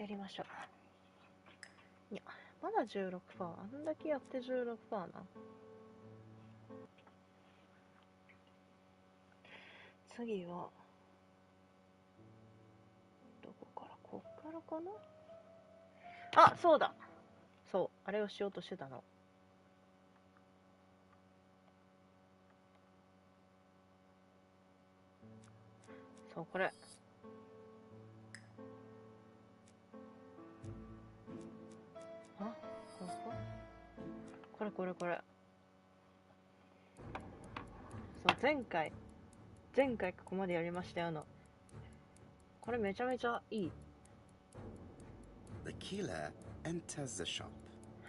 やりましょう。いや、まだ 16%。あんだけやって 16% な。次は、どこからこっからかな。あ、そうだ。そう、あれをしようとしてたの。そう、これ。あ、これ。そう、前回ここまでやりましたよの。これめちゃめちゃいい。The killer enters the shop.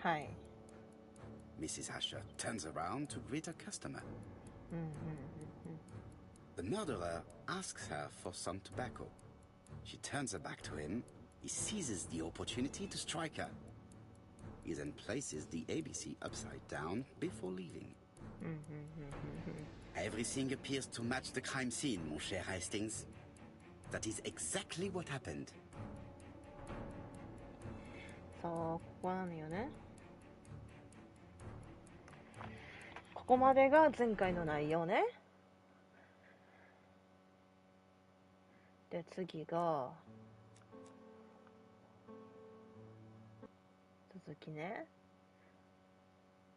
はい。Mrs. Asher turns around to greet a customer. The murderer asks her for some tobacco. She turns her back to him. He seizes the opportunity to strike her. He then places the ABC upside down before leaving. Everything appears to match the crime scene, mon cher Hastings. That is exactly what happened. そう、ここなのよね。ここまでが前回の内容ね。で、次が、続きね。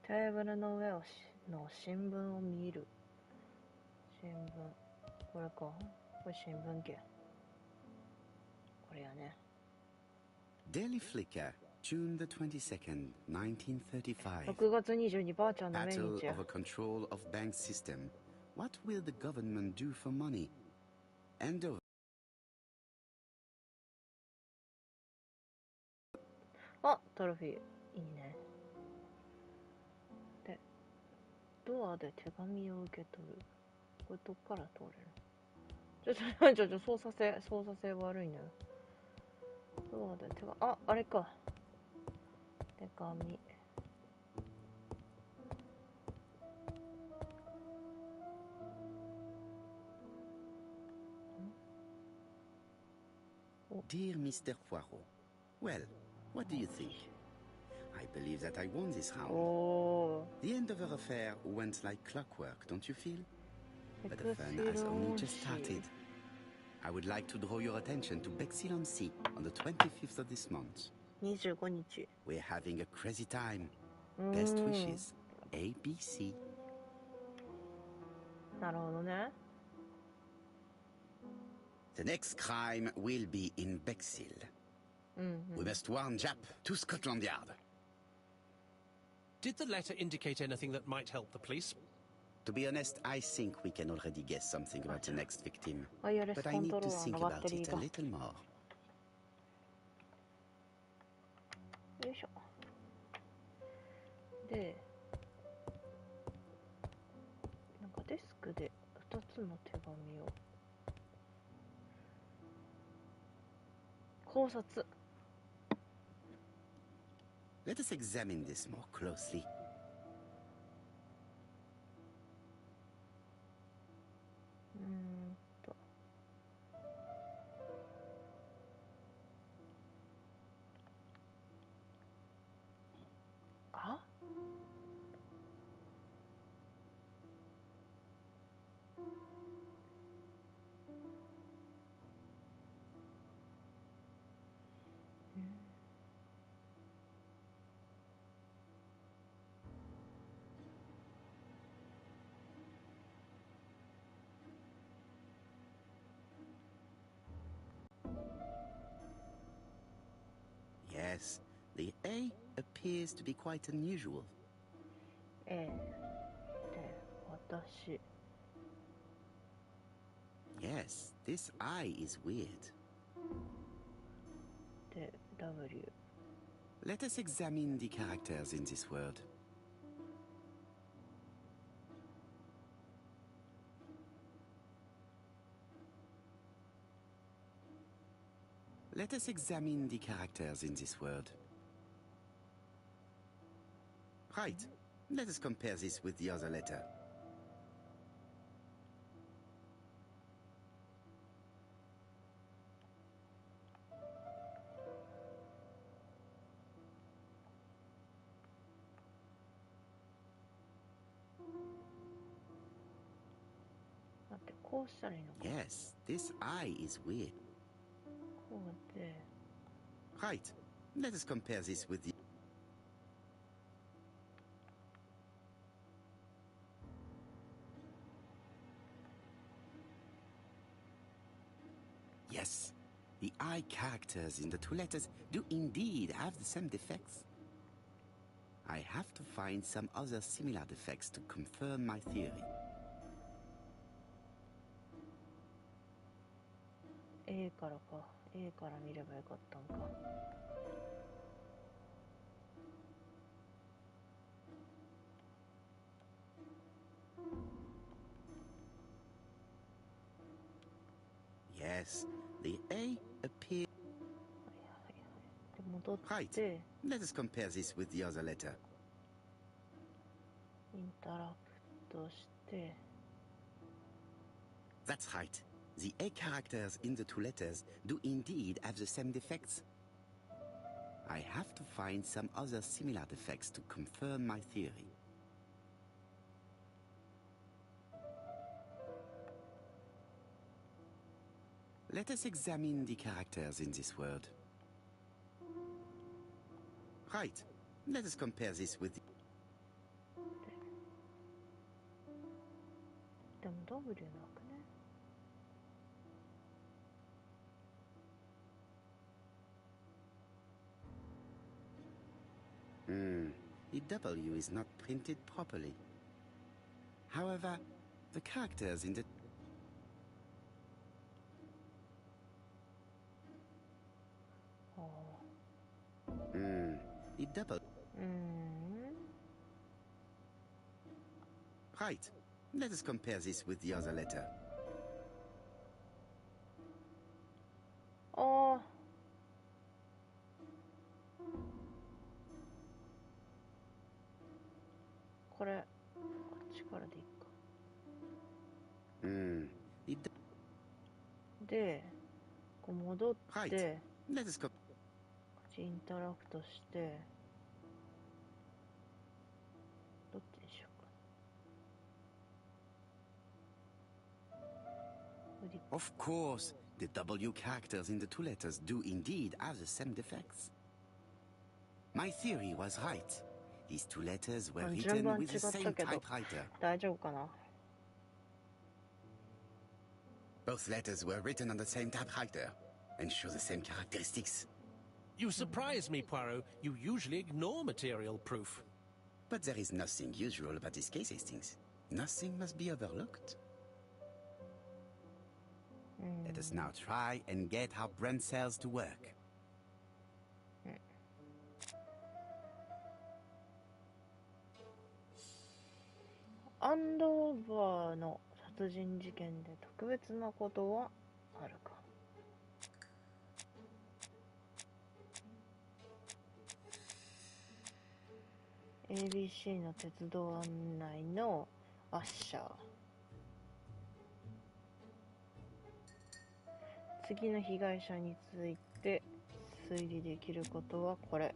テーブルの上の新聞を見る。新聞。これか。これ新聞系。これやね。Daily Flicker, June the 22nd, 1935. 6月22ばあちゃんの命 Battle 日や。 over control of bank system. What will the government do for money? End of. あ、トロフィー。いいね。で、ドアで手紙を受け取る。これどっから通れる？ちょ、操作性悪いのよ。ドアで手紙、あれか。手紙。Dear Mr. Poirot, well, what do you think? I believe that I won this round. The end of our affair went like clockwork, don't you feel? But the fun has only just started. I would like to draw your attention to Bexil-on-Sea on the 25th of this month. 25日。 We're having a crazy time. Best wishes, ABC. なるほどね。 The next crime will be in Bexil. We must warn Jap to Scotland Yard. Did the letter indicate anything that might help the police? To be honest, I think we can already guess something about the next victim. ワイヤレス But コ I ン need トロ to ーラー think のバッ about テリ it ー a が。 little more. よいしょ。で、なんかデスクで2つの手紙を。考察。 Let us examine this more closely. あ？Yes, the A appears to be quite unusual. で、私。 Yes, this I is weird. で、W。 Let us examine the characters in this word. Let us examine the characters in this word. Right. Let us compare this with the other letter. こうしたらいいのか。 Yes, this eye is weird. こうで Right. Let us compare this with the... Yes, the eye characters in the two letters do indeed have the same defects. I have to find some other similar defects to confirm my theory. A からか。A から見ればよかったんか。Yes, the A appears... で戻っ Right. て Let us compare this with the other letter. インタラクトして That's right. The A characters in the two letters do indeed have the same defects. I have to find some other similar defects to confirm my theory. Let us examine the characters in this word. Right. Let us compare this with... でも W なくね。The W is not printed properly. However, the characters in the... ああ The W... Right. Let us compare this with the other letter. ああこれこっちからでいいか。 The D- でこう戻っ Right. て Let us... インタラクトしてどっちにしようか。 Of course, the W characters in the two letters do indeed have the same defects. My theory was right. These two letters were written with the same typewriter. 大丈夫かな。 Both letters were written on the same typewriter and show the same characteristics. You surprise me, Poirot. You usually ignore material proof. But there is nothing usual about this case, Hastings. Nothing must be overlooked. Let us now try and get our brain cells to work. アンドーバーの殺人事件で特別なことはあるか。 ABC の鉄道案内のアッシャー。次の被害者について推理できることはこれ。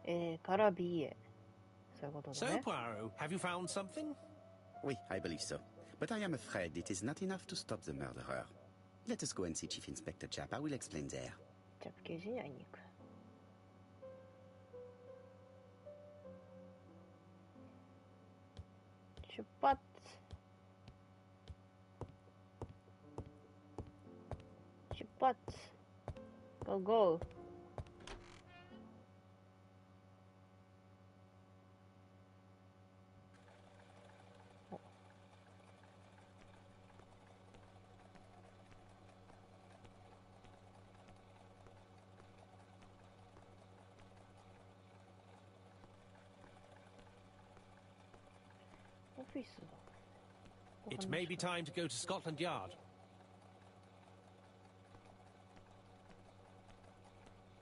A から B へ。そういうことだ So, ね。 Poirot, have you found something? Oui, I believe so. But I am afraid it is not enough to stop the murderer. Let us go and see Chief Inspector Chap. I will explain there. ジャップ刑事に会いに行く。出発。出発。Go go。オフィスだ。 It may be time to go to Scotland Yard.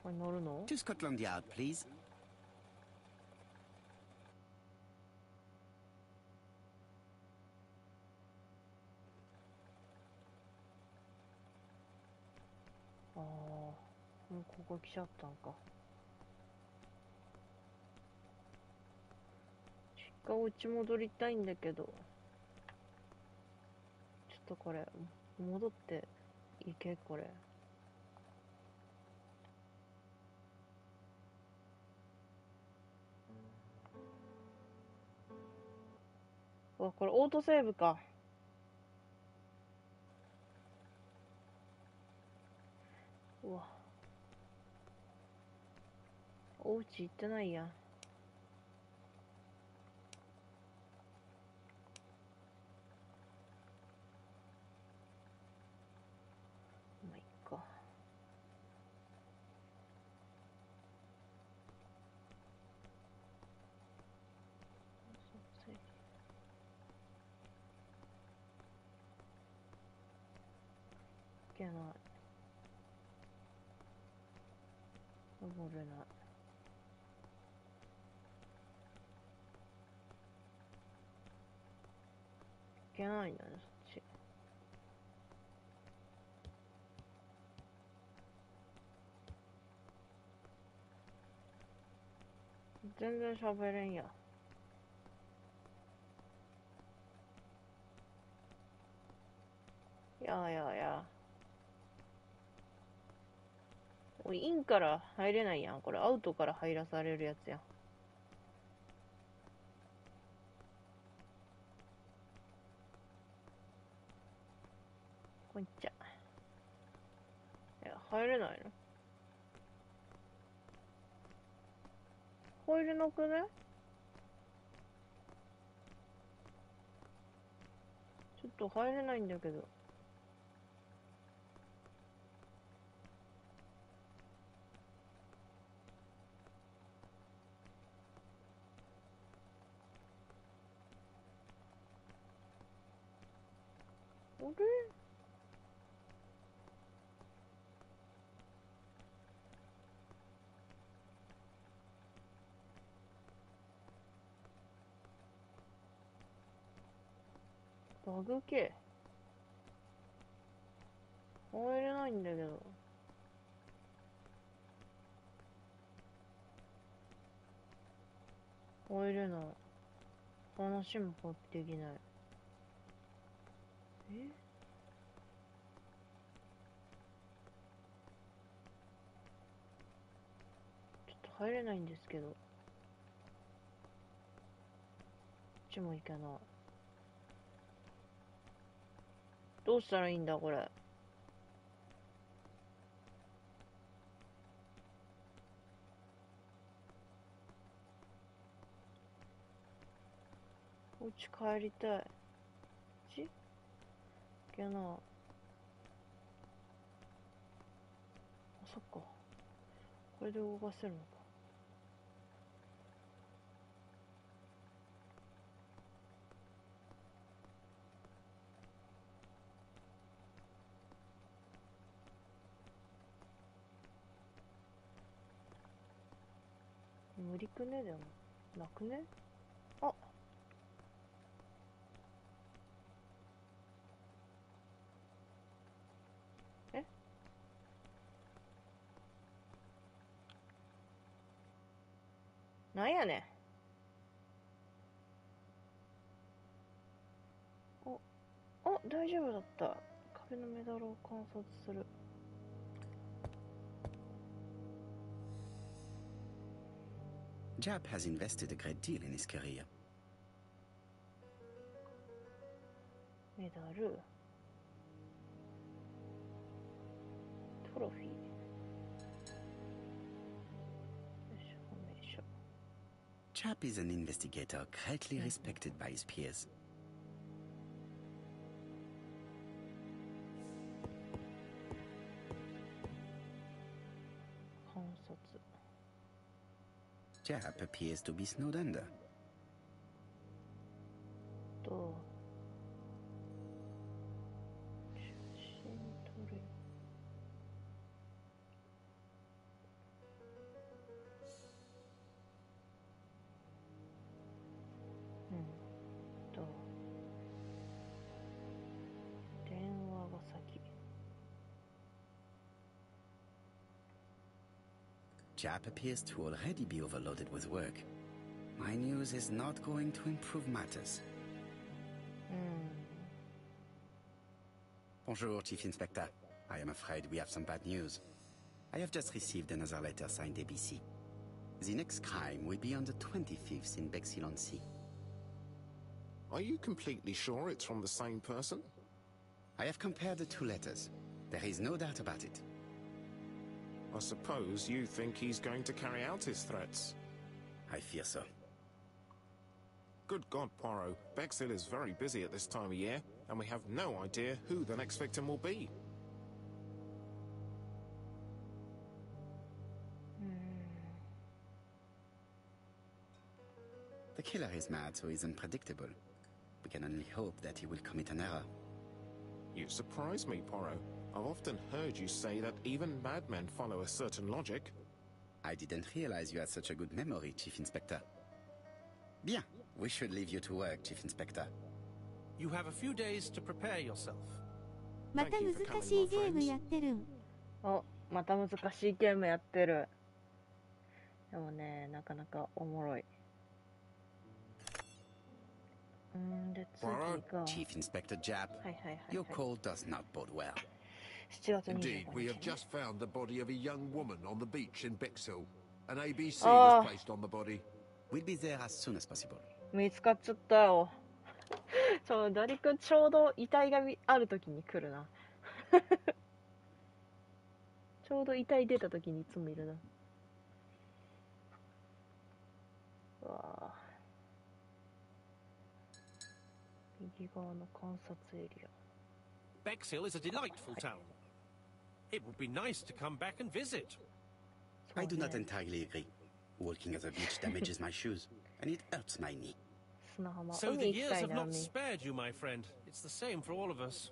これ乗るの？ To Scotland Yard, please. ああ、もうここ来ちゃったんか。実家お家戻りたいんだけど。とこれ戻っていけ。これわ、これオートセーブか。うわ、おうち行ってないやん。まあ、いっか。いけない。登れない。いけないんだね、そっち。全然喋れんや。ややや。おい、インから入れないやん。これアウトから入らされるやつやん。こんにちは。入れないの？入れなくね？ちょっと入れないんだけど。あれ？バグ系。入れないんだけど。入れない。話もできない。え？ちょっと入れないんですけど。こっちも行けない。どうしたらいいんだこれ。お家帰りたい。ち？行けない。あ、そっか。これで動かせるのか。無理くね？でもなくね？あ、え？なんやねん。あ、大丈夫だった。壁のメダルを観察する。Jab has invested a great deal in his career. メダル。トロフィー。よいしょ、よいしょ。Jab is an investigator greatly respected by his peers. 観察。Jab appears to be snowed under. と写真撮る。電話が先。Jab appears to already be overloaded with work. My news is not going to improve matters. Bonjour, Chief Inspector. I am afraid we have some bad news. I have just received another letter signed ABC. The next crime will be on the 25th in Bexhill-on-Sea. Are you completely sure it's from the same person? I have compared the two letters. There is no doubt about it. I suppose you think he's going to carry out his threats. I fear so. Good God, Poirot. Bexhill is very busy at this time of year, and we have no idea who the next victim will be. The killer is mad, so he's unpredictable. We can only hope that he will commit an error. You surprise me, Poirot. I've often heard you say that even madmen follow a certain logic. I didn't realize you had such a good memory, Chief Inspector. Bien, we should leave you to work, Chief Inspector. You have a few days to prepare yourself. また難しいゲームやってるん。お、また難しいゲームやってる。でもね、なかなかおもろい。で、次が。 Chief Inspector Jab, your call does not bode well. 7月25 Indeed, 日 we have ね。 just found the body of a young woman on the beach in Bexhill. An ABC was placed on the body. We'll be there as soon as possible. 見つかっちゃったよ。ダリ君ちょうど遺体がある時に来るな。ちょうど遺体出た時にいつもいるな。うわぁ。右側の観察エリア。 Bexhill is a delightful town. It would be nice to come back and visit. I do not entirely agree. Walking at the beach damages my shoes, and it hurts my knee. 砂浜。 So 海 the 行き years たい have な、 not 海。 spared you, my friend. It's the same for all of us.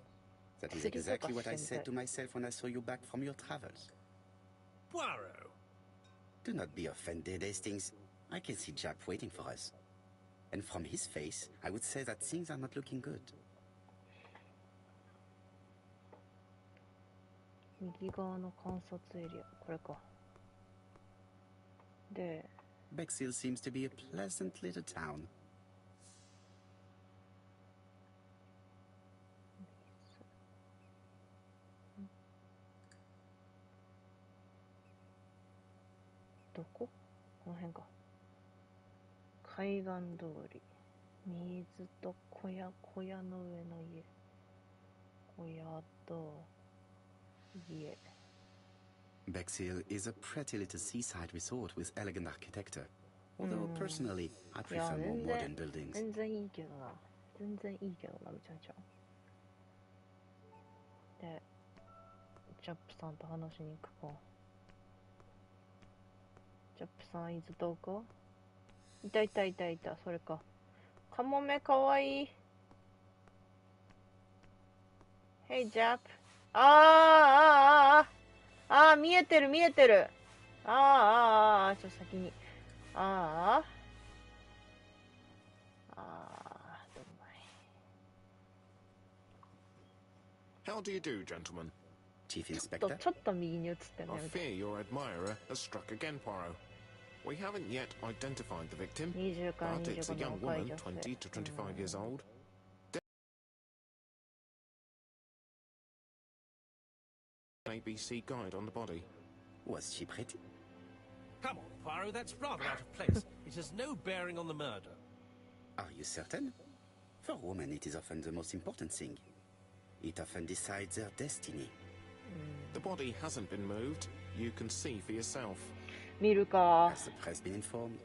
That is exactly what I said to myself when I saw you back from your travels. Poirot. Do not be offended, Hastings. I can see Jack waiting for us. And from his face, I would say that things are not looking good. 右側の観察エリア。これか。で、 Bexhill seems to be a pleasant little town. どこ？この辺か。海岸通り。水と小屋の上の家。小屋と家。 Bexhill is a pretty little seaside resort with elegant architecture. Although personally, I いや、 prefer more 全 modern 然 buildings. 全然いいけどな。全然いいけどな、めちゃめちゃ。で、ジャップさんと話しに行くか。ジャップさん、いつどこ？いた、それか。カモメかわいい。Hey, ジャップ。見えてる。ちょっと先に。どんまい。 How do you do, gentlemen? Chief ちょ Inspector? っと右に映ってんだ I よ。 fear your admirer has struck again, Poirot. We haven't yet identified the victim, 20から but it's a 25 young の若い woman, 女性。 20 to 25 years old. An ABC guide on the body. Was she pretty? Come on, Poirot, that's rather out of place. It has no bearing on the murder. Are you certain? For women, it is often the most important thing. It often decides their destiny. The body hasn't been moved. You can see for yourself. 見るか。 Has the press been informed?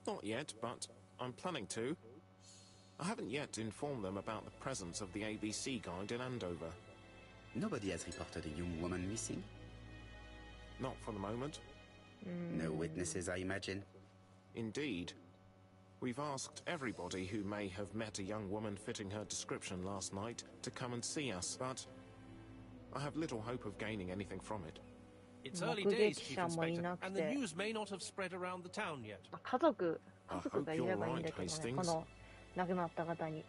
Not yet, but I'm planning to. I haven't yet informed them about the presence of the ABC guide in Andover. Nobody has reported a young woman missing? Not for the moment. No witnesses, I imagine. Indeed. We've asked everybody who may have met a young woman fitting her description last night to come and see us, but I have little hope of gaining anything from it. It's early days, Chief Inspector, and the news may not have spread around the town yet. 家族がいればいいんだけどね、この亡くなった方に。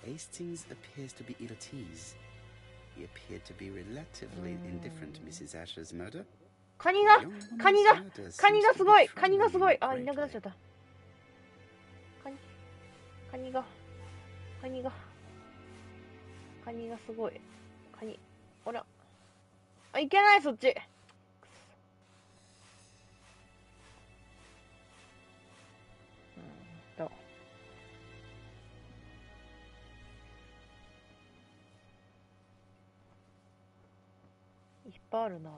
Hastings appears to be ill at ease. He appeared to be relatively indifferent to Mrs. Asher's murder. カニがすごいあ、いなくなっちゃった。カニがすごい。ほら。あ、いけない、そっち。いっぱいあるな。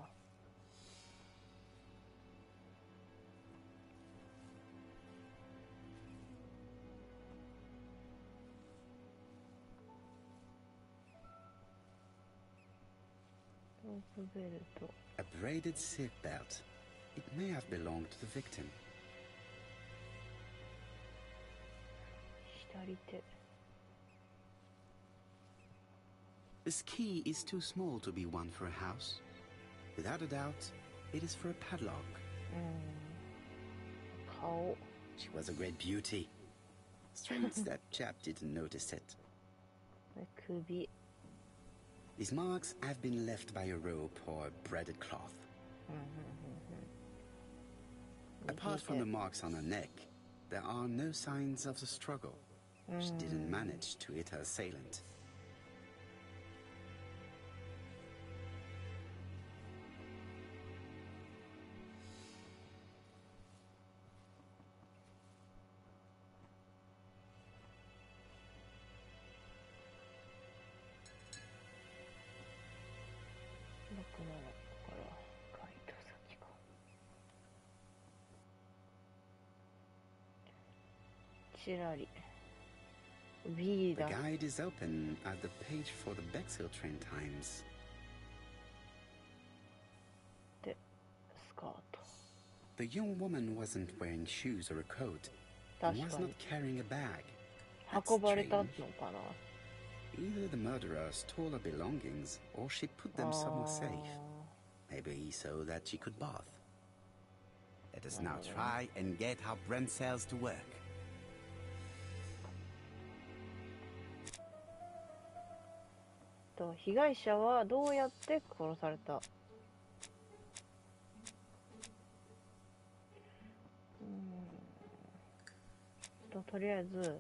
A braided seat belt. It may have belonged to the victim. 左手。 This key is too small to be one for a house. Without a doubt, it is for a padlock. 顔。 She was a great beauty. Strange that chap didn't notice it. 首。 These marks have been left by a rope or a braided cloth. Apart from the marks on her neck, there are no signs of the struggle. She didn't manage to hit her assailant. ちらり。B The だ。 guide is open at the page for the Bexhill train times. で、スカート。 The young woman wasn't wearing shoes or a coat and was not carrying a bag. That's 運ばれたの strange. かな。 Either the murderer stole her belongings or she put them somewhere safe. Maybe so that she could bath. Let us now try and get our brain cells to work. 被害者はどうやって殺された？とりあえず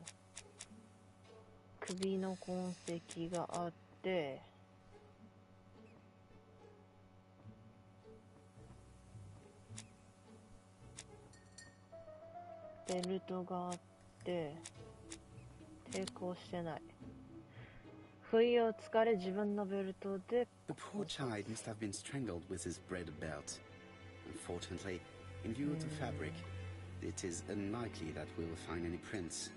首の痕跡があって、ベルトがあって抵抗してない。不意をつかれ自分のベルトで。 The poor child must have been strangled with his braided belt. Unfortunately, in view of the fabric, it is unlikely that we will find any prints.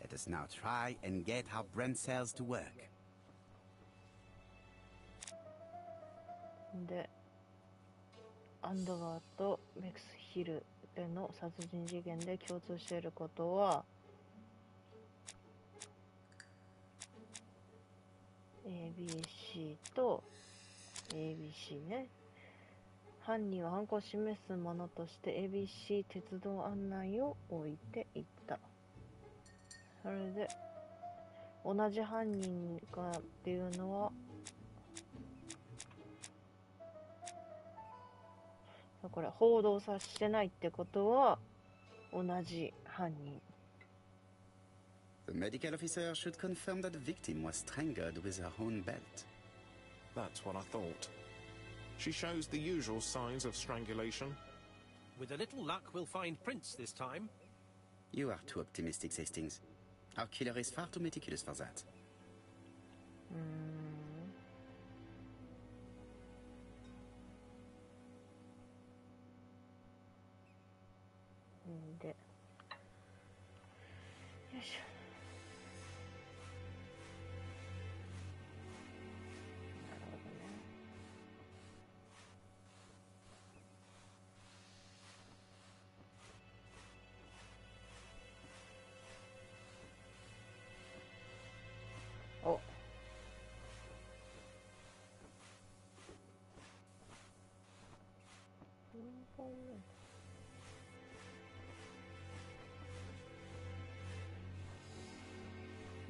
Let us now try and get our brain cells to work. で、アンドガーとベクスヒルでの殺人事件で共通していることは、ABC と ABC ね。犯人は犯行を示すものとして ABC 鉄道案内を置いていった。それで同じ犯人かっていうのは、これ報道さしてないってことは同じ犯人。 The medical officer should confirm that the victim was strangled with her own belt. That's what I thought. She shows the usual signs of strangulation. With a little luck, we'll find prints this time. You are too optimistic, Hastings. Our killer is far too meticulous for that. で、よいしょ。なるほどね。お。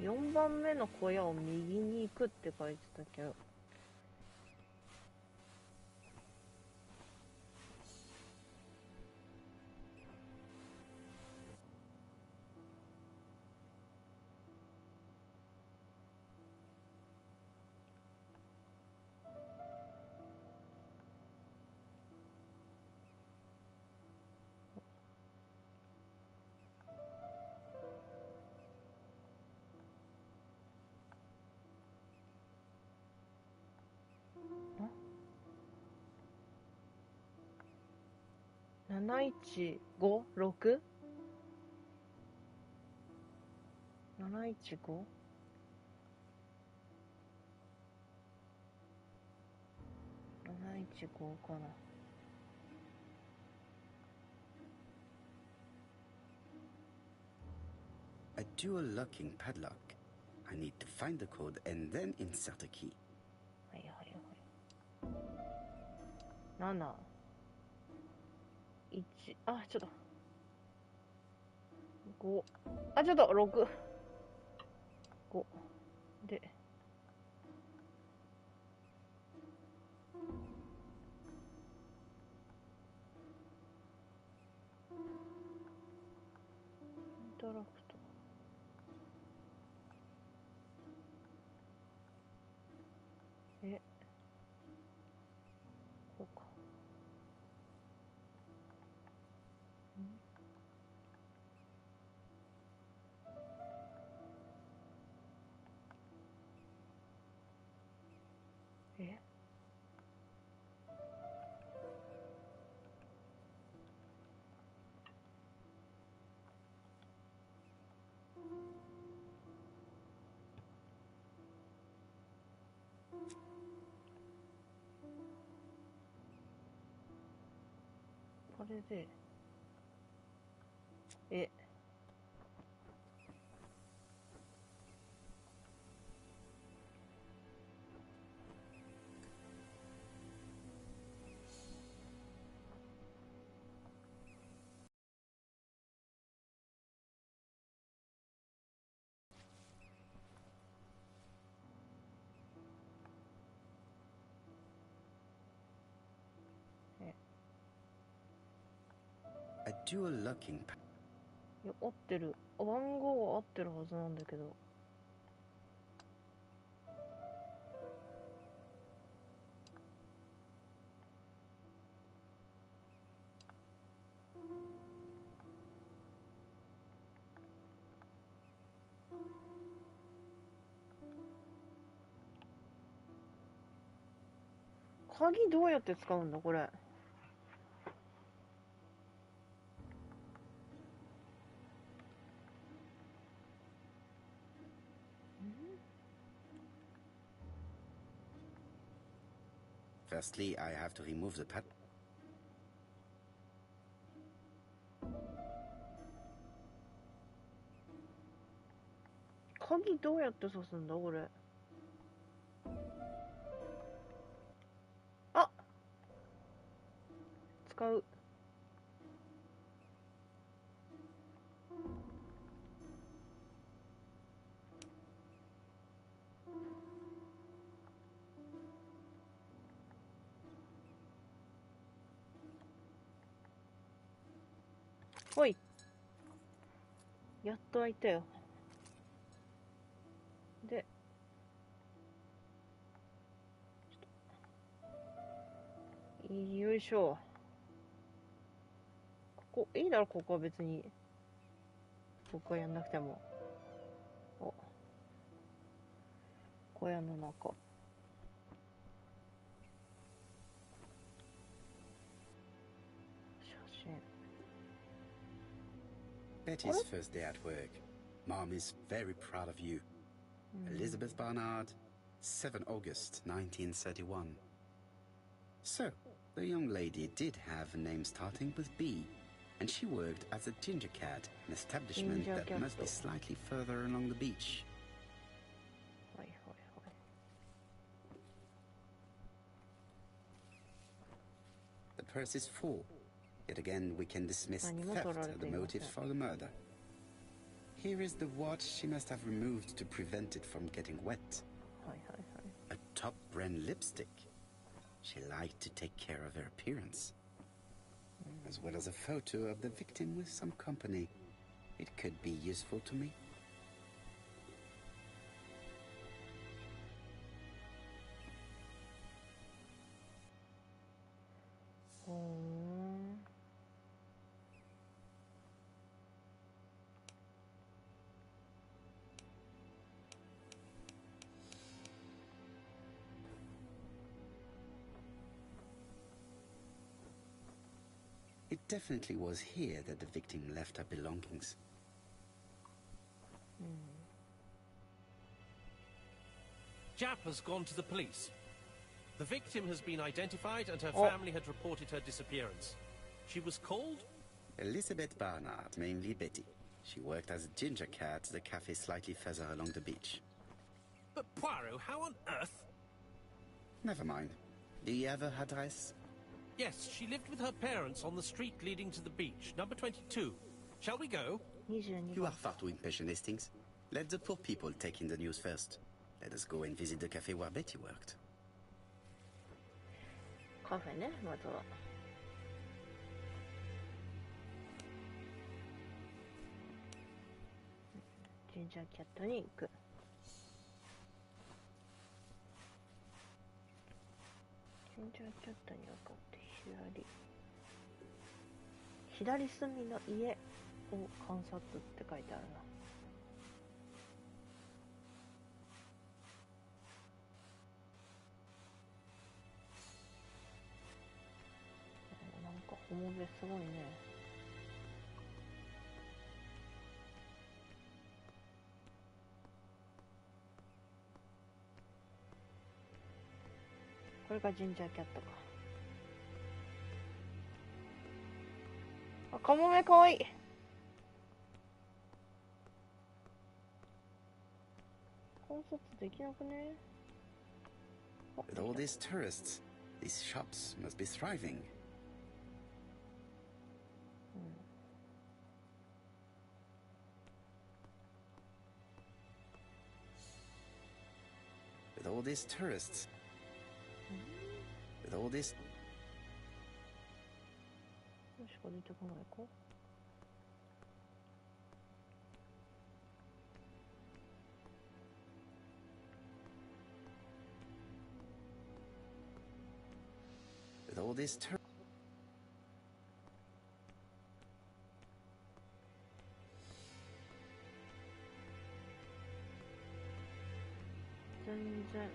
4番目の小屋を右に行くって書いてたけど。7156 715 715かな。A dual locking padlock. I need to find the code and then insert a key. はいはいはい。7 1あ、ちょっと5あ、ちょっと6 5でインタラクトこうか。これでA dual locking padlock. いや合ってる。番号は合ってるはずなんだけど。鍵どうやって使うんだこれ。Firstly, I have to remove the padlock. 鍵どうやって刺すんだこれ。あ、使う。ほい。やっと開いたよ。で、よいしょ。ここいいだろ、ここは別に僕はやんなくても。お、小屋の中。写真。 Betty's first day at work. Mom is very proud of you. Elizabeth Barnard, 7 August 1931. So, the young lady did have a name starting with B, and she worked as a ginger cat, an establishment Ginger that cat. must be slightly further along the beach. はいはいはい。 The purse is full. Yet again, we can dismiss 何も theft 取られ as て the いません。 motive for the murder. Here is the watch she must have removed to prevent it from getting wet. A top brand lipstick. She liked to take care of her appearance. As well as a photo of the victim with some company. It could be useful to me. It definitely was here that the victim left her belongings. Jap has gone to the police. The victim has been identified and her family had reported her disappearance. She was called? Elizabeth Barnard, mainly Betty. She worked as a ginger cat at the cafe slightly further along the beach. But Poirot, how on earth? Never mind. Do you have her address? Yes, she lived with her parents on the street leading to the beach, number 22. Shall we go? You are far too impatient, Hastings. Let the poor people take in the news first. Let us go and visit the cafe where Betty worked. カフェね、まずは。ジンジャーキャットに行く。ジンジャーキャットに向かって左隅の家を観察って書いてあるな。なんかホモベすごいね。これがジンジャーキャットか。あ、カモメかわいい。観察できなくね。With all these tourists, these shops must be thriving. With all these tourists, with all this. しか出てこないか。With all this tourists. 全然。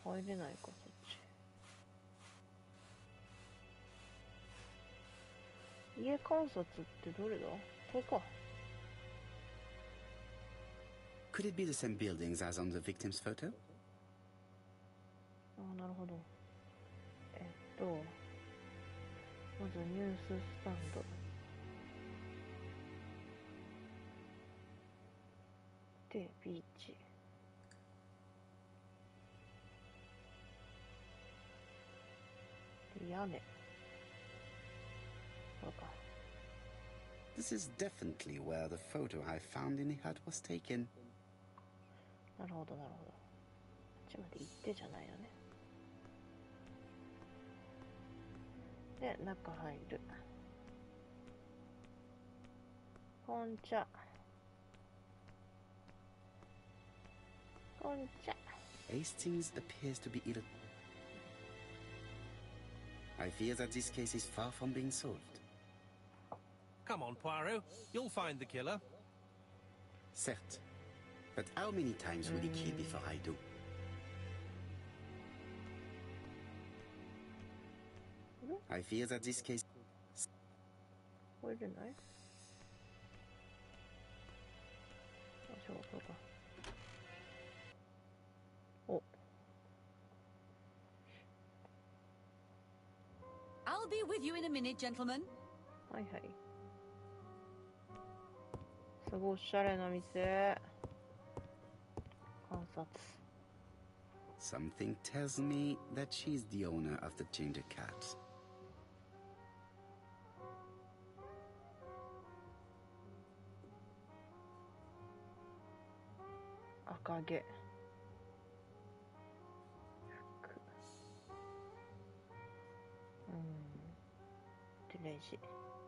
入れないか、そっち。家観察ってどれだ？これか。Could it be the same buildings as on the victim's photo? ああ、なるほど。まずニューススタンド。で、ビーチ。で、屋根。これか。This is definitely where the photo I found in the hut was taken. なるほど、なるほど。こっちまで行ってじゃないよね。で、中入る。こんちゃ。こんちゃ。Hastings appears to be ill. I fear that this case is far from being solved. Come on, Poirot. You'll find the killer. Certes. But how many times will he kill before I do? I fear that this case... これでない？あ、そう、これか。お。I'll be with you in a minute, gentlemen. はいはい。すごいおしゃれな店。観察。 Something tells me that she's the owner of the ginger cat. 赤毛。服。デレジ。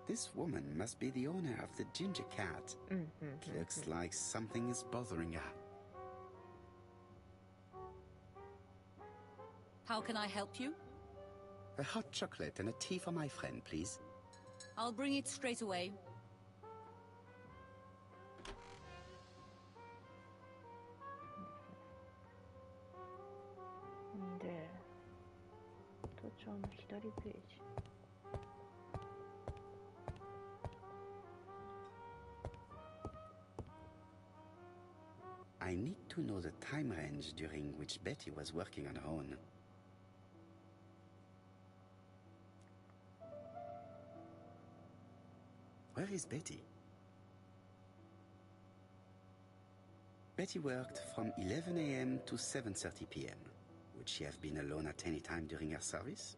This woman must be the owner of the ginger cat. Looks like something is bothering her. How can I help you? A hot chocolate and a tea for my friend, please. I'll bring it straight away. で、都庁の左ページ。I need to know the time range during which Betty was working on her own. Where is Betty? Betty worked from 11 a.m. to 7:30 p.m. Would she have been alone at any time during her service?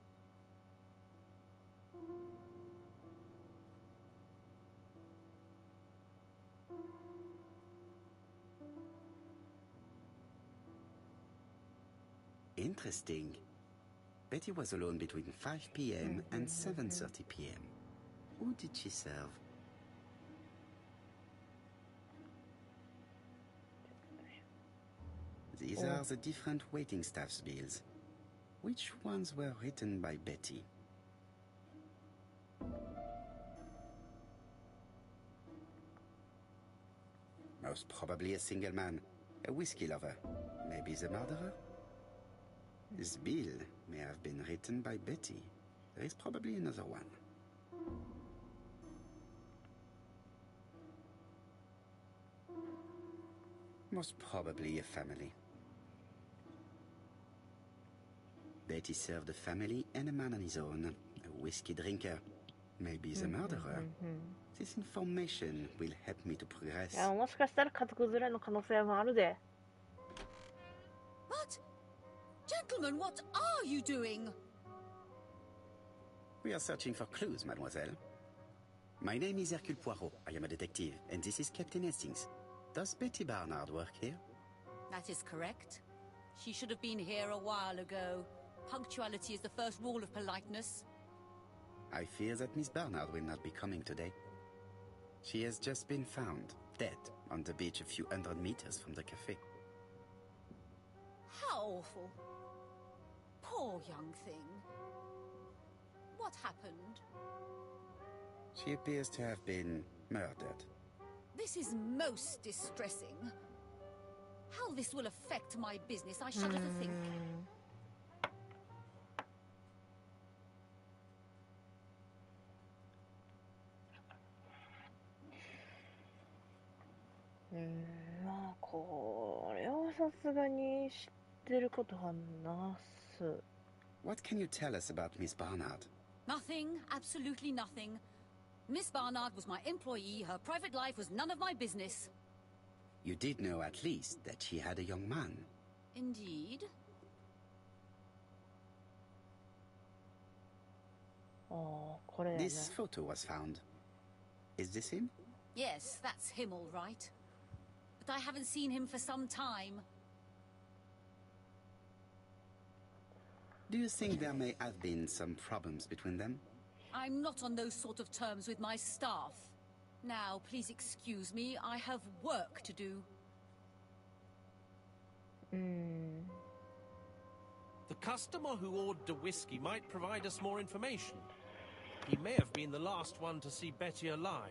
Interesting. Betty was alone between 5 p.m. and 7:30 p.m. Who did she serve? These are the different waiting staff's bills. Which ones were written by Betty? Most probably a single man, a whiskey lover. Maybe the murderer? This bill may have been written by Betty. There is probably another one. Most probably a family. Betty served a family and a man on his own, a whiskey drinker. Maybe the murderer. This information will help me to progress. いや、もしかしたら家族連れの可能性もあるで。 What? Gentlemen, what are you doing? We are searching for clues, mademoiselle. My name is Hercule Poirot. I am a detective, and this is Captain Hastings. Does Betty Barnard work here? That is correct. She should have been here a while ago. Punctuality is the first rule of politeness. I fear that Miss Barnard will not be coming today. She has just been found, dead, on the beach a few hundred meters from the cafe. How awful. Poor young thing. What happened? She appears to have been murdered. This is most distressing. How this will affect my business, I shudder to think.まあこれはさすがに知ってることはなす。 What can you tell us about Miss Barnard? Nothing, absolutely nothing. Miss Barnard was my employee. Her private life was none of my business. You did know at least that she had a young man. Indeed. ああ、これね。 This photo was found. Is this him? Yes, that's him all right. But I haven't seen him for some time. Do you think there may have been some problems between them? I'm not on those sort of terms with my staff. Now, please excuse me, I have work to do. The customer who ordered the whiskey might provide us more information. He may have been the last one to see Betty alive.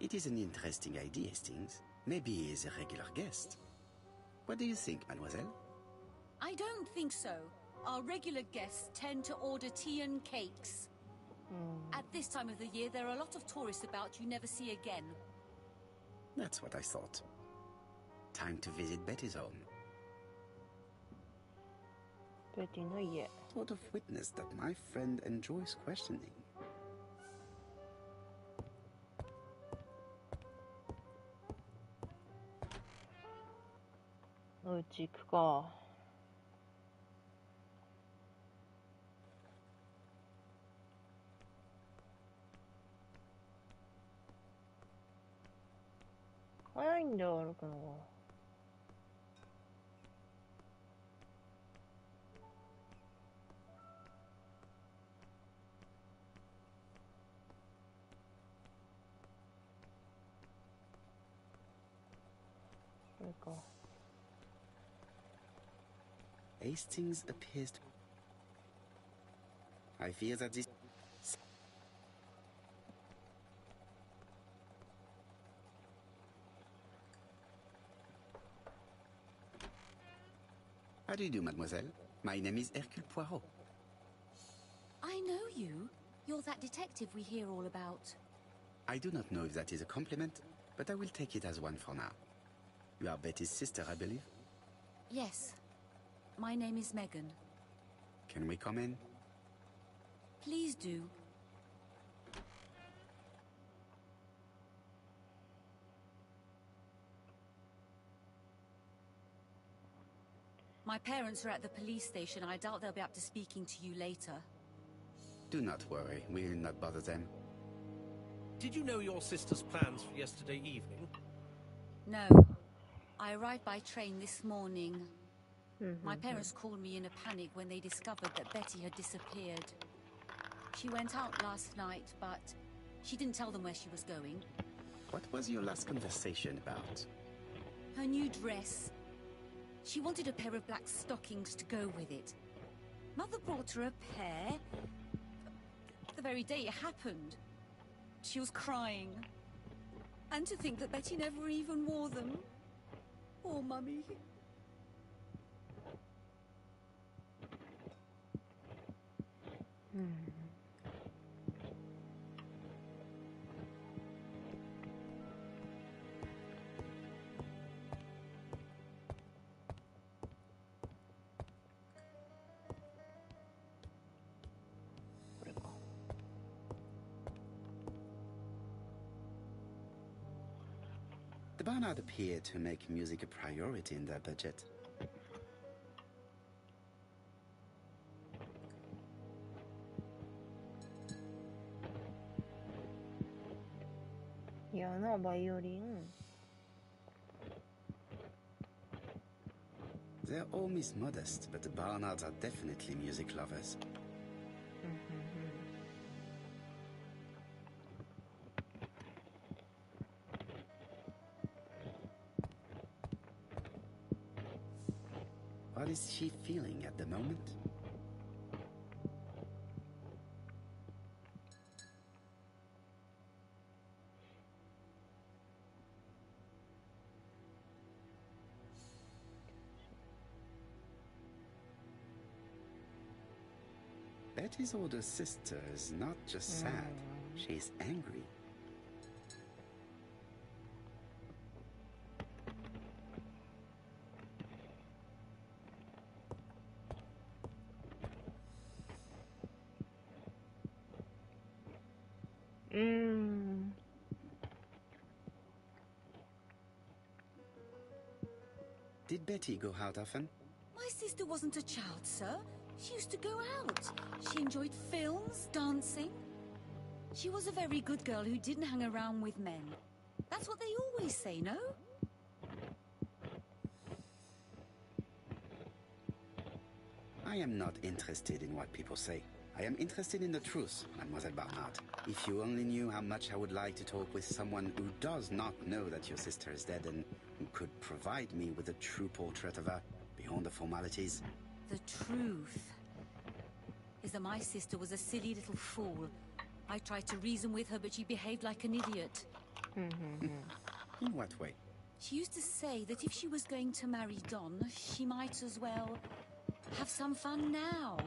It is an interesting idea, Hastings. Maybe he is a regular guest. What do you think, mademoiselle? I don't think so. Our regular guests tend to order tea and cakes. At this time of the year, there are a lot of tourists about you never see again. That's what I thought. Time to visit Betty's home. ベティの家。 Sort of witness that my friend enjoys questioning. っち行くか。早いんだよ、歩くのが。これか。Hastings appears to... I fear that this... How do you do, mademoiselle? My name is Hercule Poirot. I know you. You're that detective we hear all about. I do not know if that is a compliment, but I will take it as one for now. You are Betty's sister, I believe? Yes. My name is Megan. Can we come in? Please do. My parents are at the police station. I doubt they'll be up to speaking to you later. Do not worry, we will not bother them. Did you know your sister's plans for yesterday evening? No. I arrived by train this morning. My parents called me in a panic when they discovered that Betty had disappeared. She went out last night, but she didn't tell them where she was going. What was your last conversation about? Her new dress. She wanted a pair of black stockings to go with it. Mother brought her a pair. The very day it happened. She was crying. And to think that Betty never even wore them. Poor Mummy. The Barnard appear to make music a priority in their budget. Yeah, no violin. Their home is modest, but the Barnards are definitely music lovers. What is she feeling at the moment? Betty's older sister is not just sad, she's angry. Did Betty go out often? My sister wasn't a child, sir. She used to go out. She enjoyed films, dancing. She was a very good girl who didn't hang around with men. That's what they always say, no? I am not interested in what people say. I am interested in the truth, Mademoiselle Barnard. If you only knew how much I would like to talk with someone who does not know that your sister is dead and who could provide me with a true portrait of her beyond the formalities. The truth is that my sister was a silly little fool. I tried to reason with her, but she behaved like an idiot. In what way? She used to say that if she was going to marry Don, she might as well have some fun now.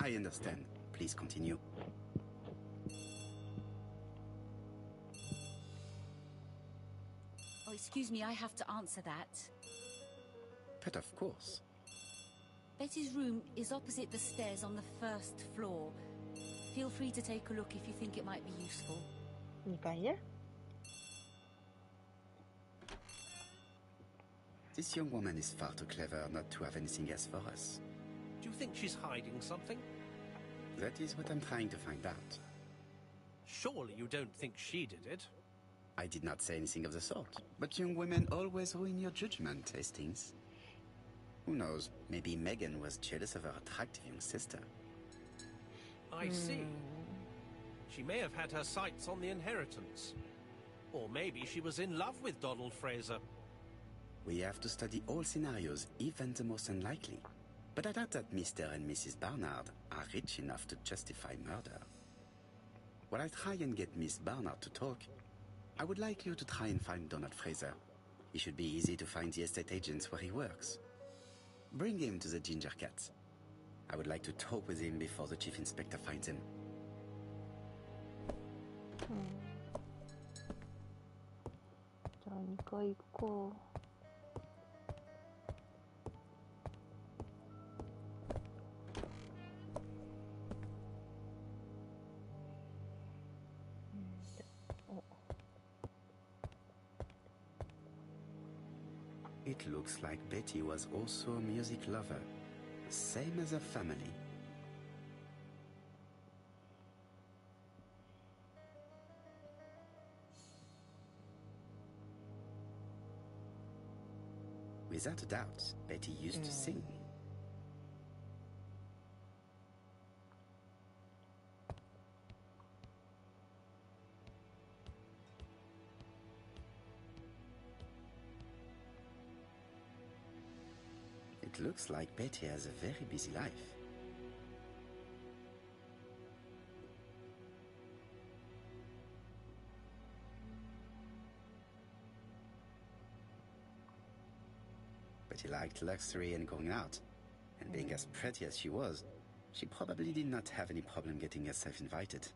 I understand. Please continue. Oh, excuse me, I have to answer that. But of course. Betty's room is opposite the stairs on the first floor. Feel free to take a look if you think it might be useful. 2階ね。This young woman is far too clever not to have anything else for us. Do you think she's hiding something? That is what I'm trying to find out. Surely you don't think she did it? I did not say anything of the sort. But young women always ruin your judgment, Hastings. Who knows, maybe Megan was jealous of her attractive young sister. I see. She may have had her sights on the inheritance. Or maybe she was in love with Donald Fraser. We have to study all scenarios, even the most unlikely. But I doubt that Mr. and Mrs. Barnard are rich enough to justify murder. While I try and get Miss Barnard to talk, I would like you to try and find Donald Fraser. It should be easy to find the estate agents where he works. Bring him to the Ginger Cat. I would like to talk with him before the Chief Inspector finds him. It looks like Betty was also a music lover, same as her family. Without a doubt, Betty used to sing. It looks like Betty has a very busy life. Betty liked luxury and going out, and being as pretty as she was, she probably did not have any problem getting herself invited.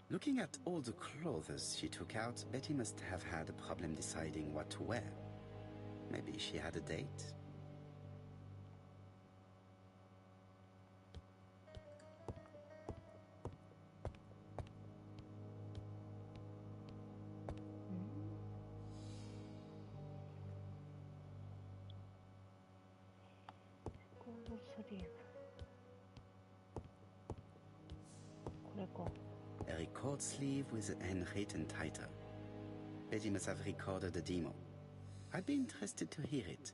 Looking at all the clothes she took out, Betty must have had a problem deciding what to wear. Maybe she had a date? A record sleeve with an handwritten title. Betty must have recorded the demo. I'd be interested to hear it.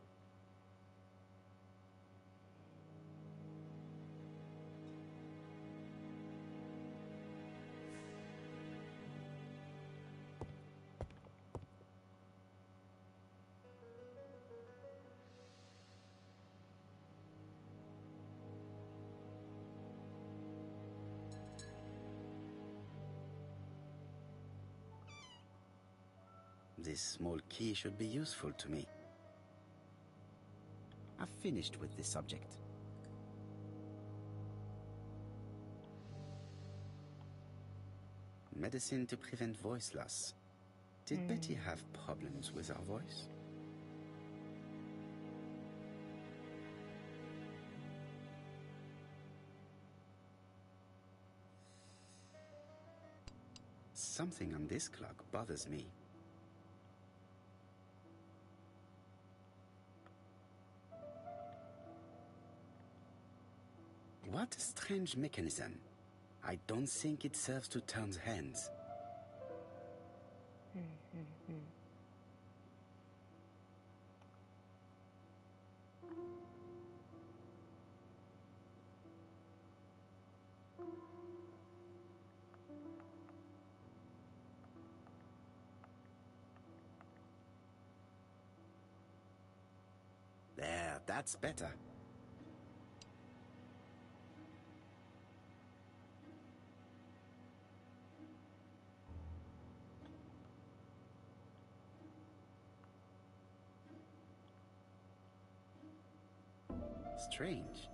This small key should be useful to me. I've finished with this subject. Medicine to prevent voice loss. Did Betty have problems with her voice? Something on this clock bothers me. What a strange mechanism. I don't think it serves to turn the hands. There, that's better. Strange.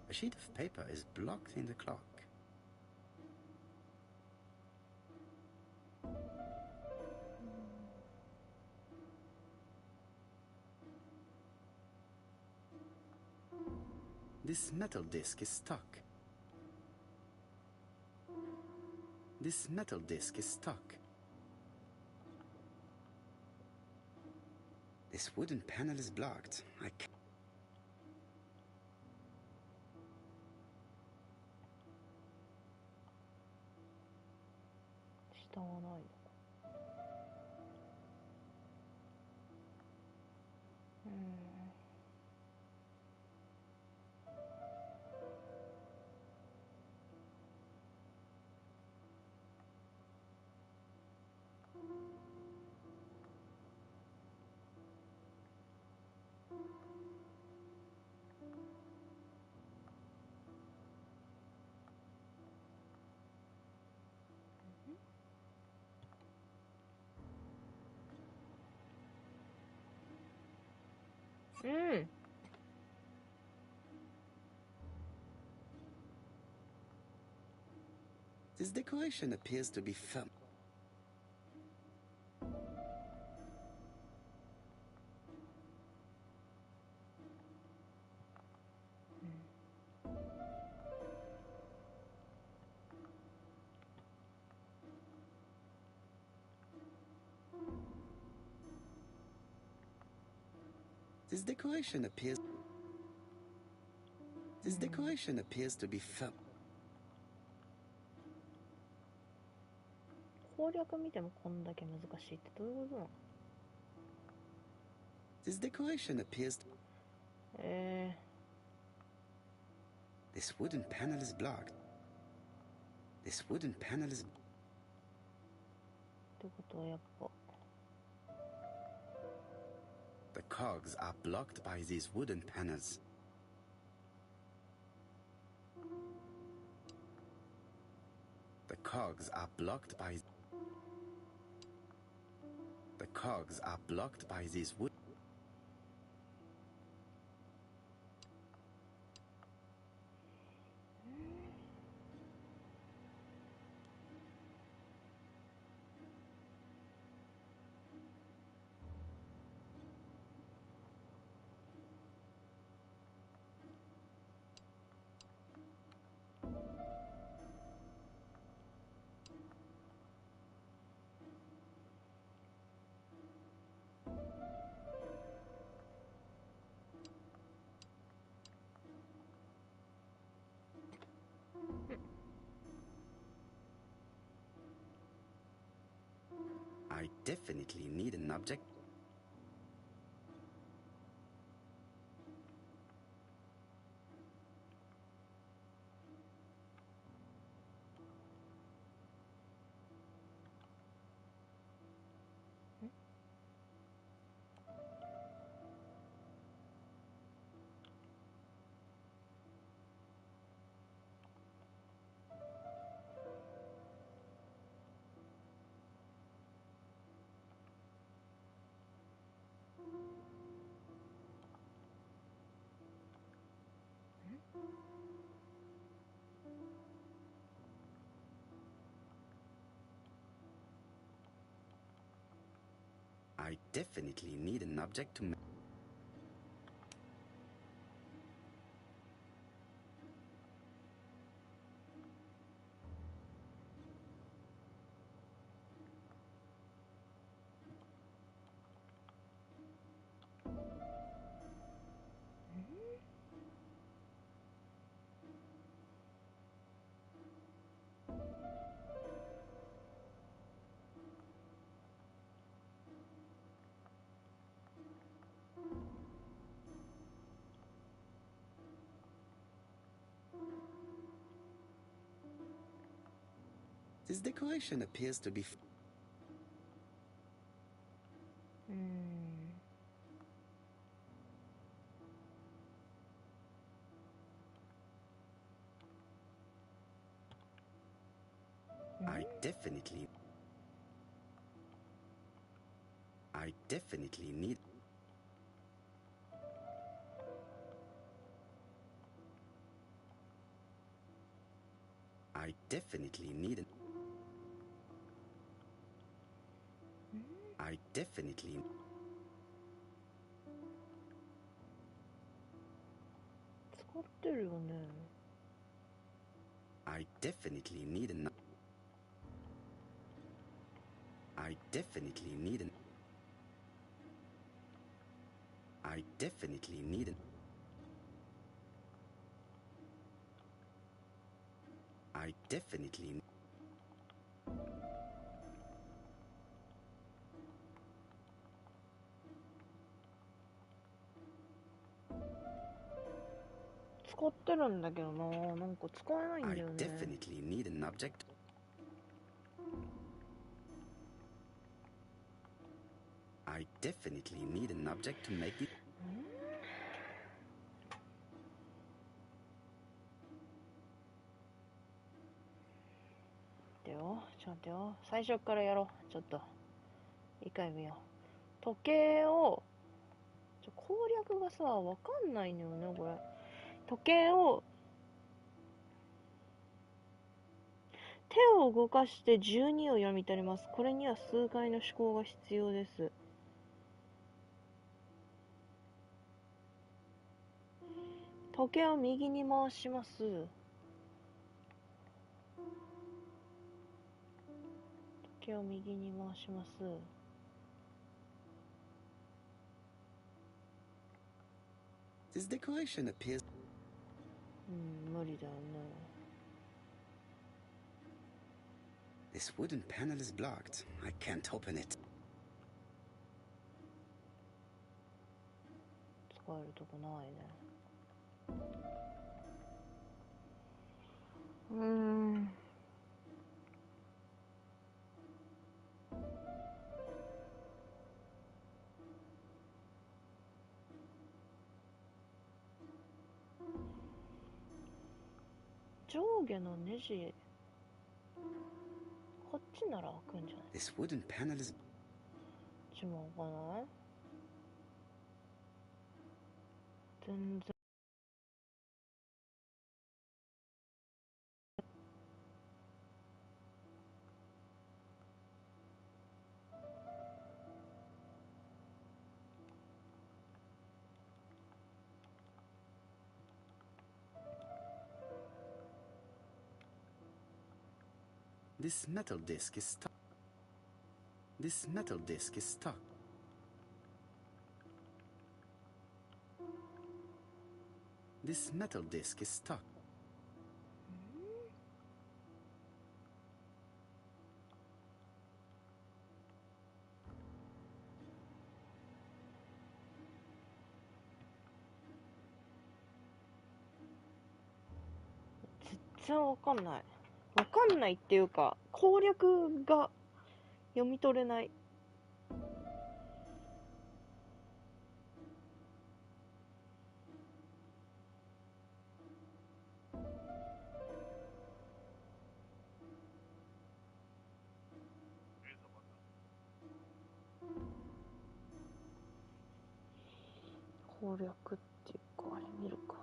A sheet of paper is blocked in the clock. This metal disc is stuck. This metal disc is stuck. This wooden panel is blocked. I can't. 下はないのか。This decoration appears to be firm. This decoration appears to be firm. 攻略見てもこんだけ難しいってどういうことなの？ This decoration appears to... This wooden panel is blocked. This wooden panel is... ってことはやっぱ The cogs are blocked by these wooden panels. The cogs are blocked by... The cogs are blocked by these wood... I definitely need an object. I definitely need an object to... This decoration appears to be... I definitely need... I definitely need an... I definitely... I definitely need an... I definitely need an... I definitely need an... I definitely... 使ってるんだけどな、なんか使えないんだ I よね。 definitely need an object. I definitely need an object to make it. 待ってよ、ちょっと待ってよ。最初からやろう。ちょっと。一回見よう。時計を、攻略がさ、わかんないのよね、これ。時計を、手を動かして12を読み取ります。これには数回の思考が必要です。時計を右に回します。時計を右に回します。This decoration appears... 無理だよね。This wooden panel is blocked. I can't open it. 使えるとこないね。上下のネジ、こっちなら開くんじゃない？ This wooden panel is... こっちも開かない？全然。This metal disc is stuck. This metal disc is stuck. This metal disc is stuck. 全然わかんない。わかんないっていうか、攻略が読み取れない。攻略っていうか、あれ見るか。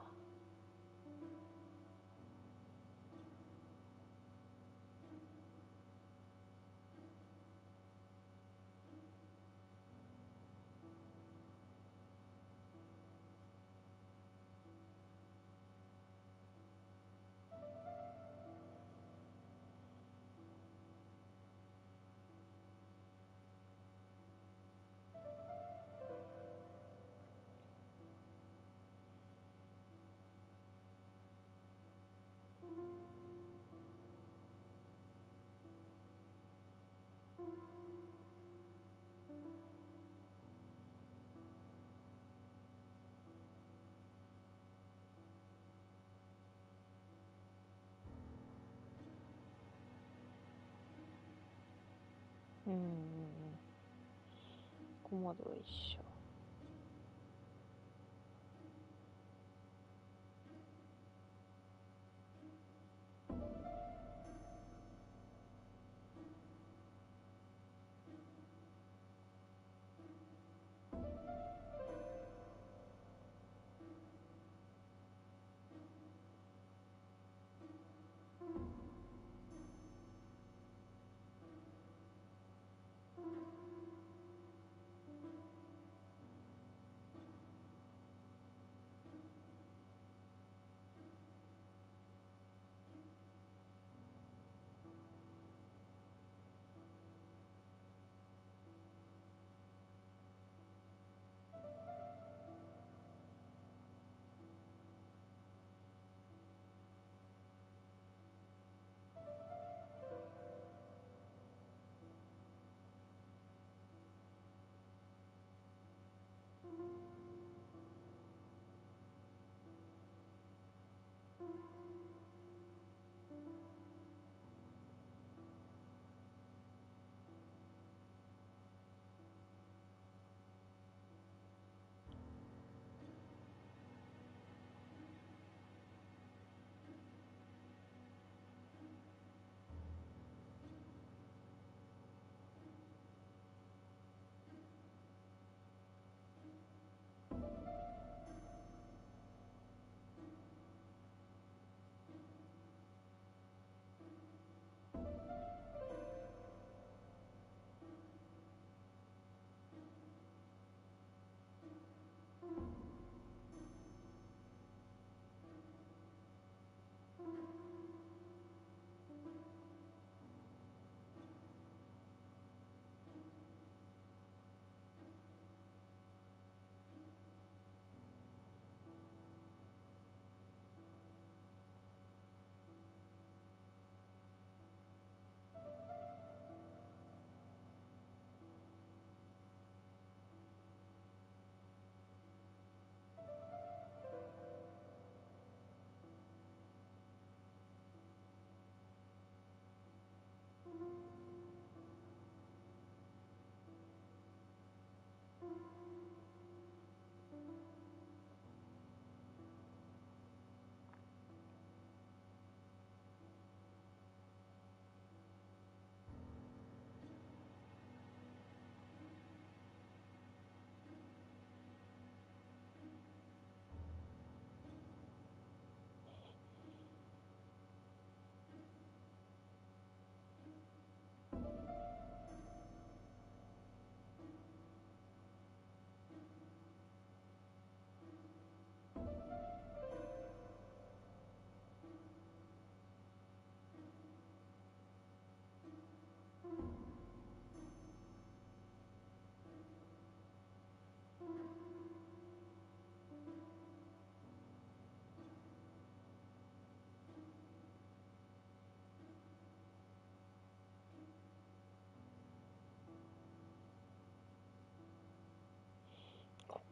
ここまでは一緒。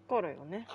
かるよね。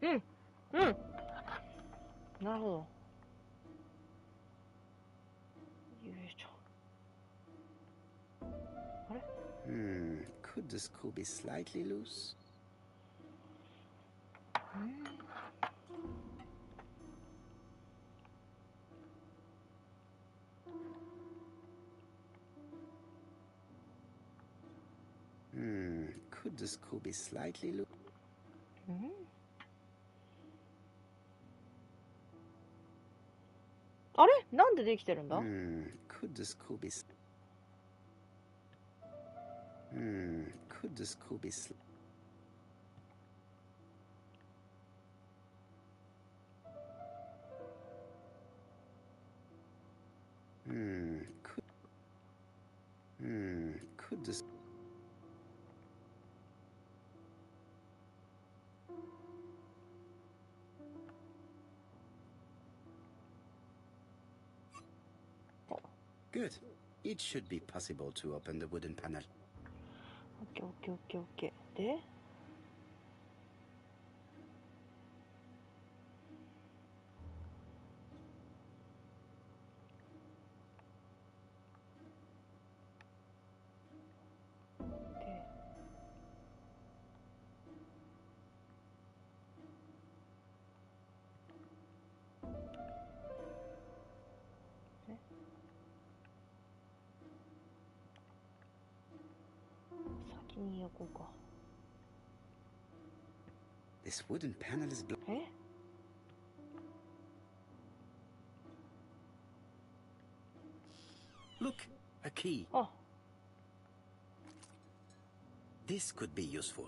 うん、うん。なるほど。よいしょ。あれ？ Could the screw be slightly loose? Could the screw be slightly loose? あれ？なんでできてるんだ？ Could the screw be... Could the screw be... Could the... Good. It should be possible to open the wooden panel. オッケーオッケーオッケーオッケー。で、先に焼こうか。This wooden panel is blocked. え？ Look, a key. あ、This could be useful.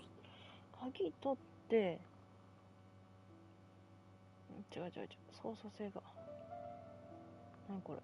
鍵取って、違う違う違う、操作性が。何これ。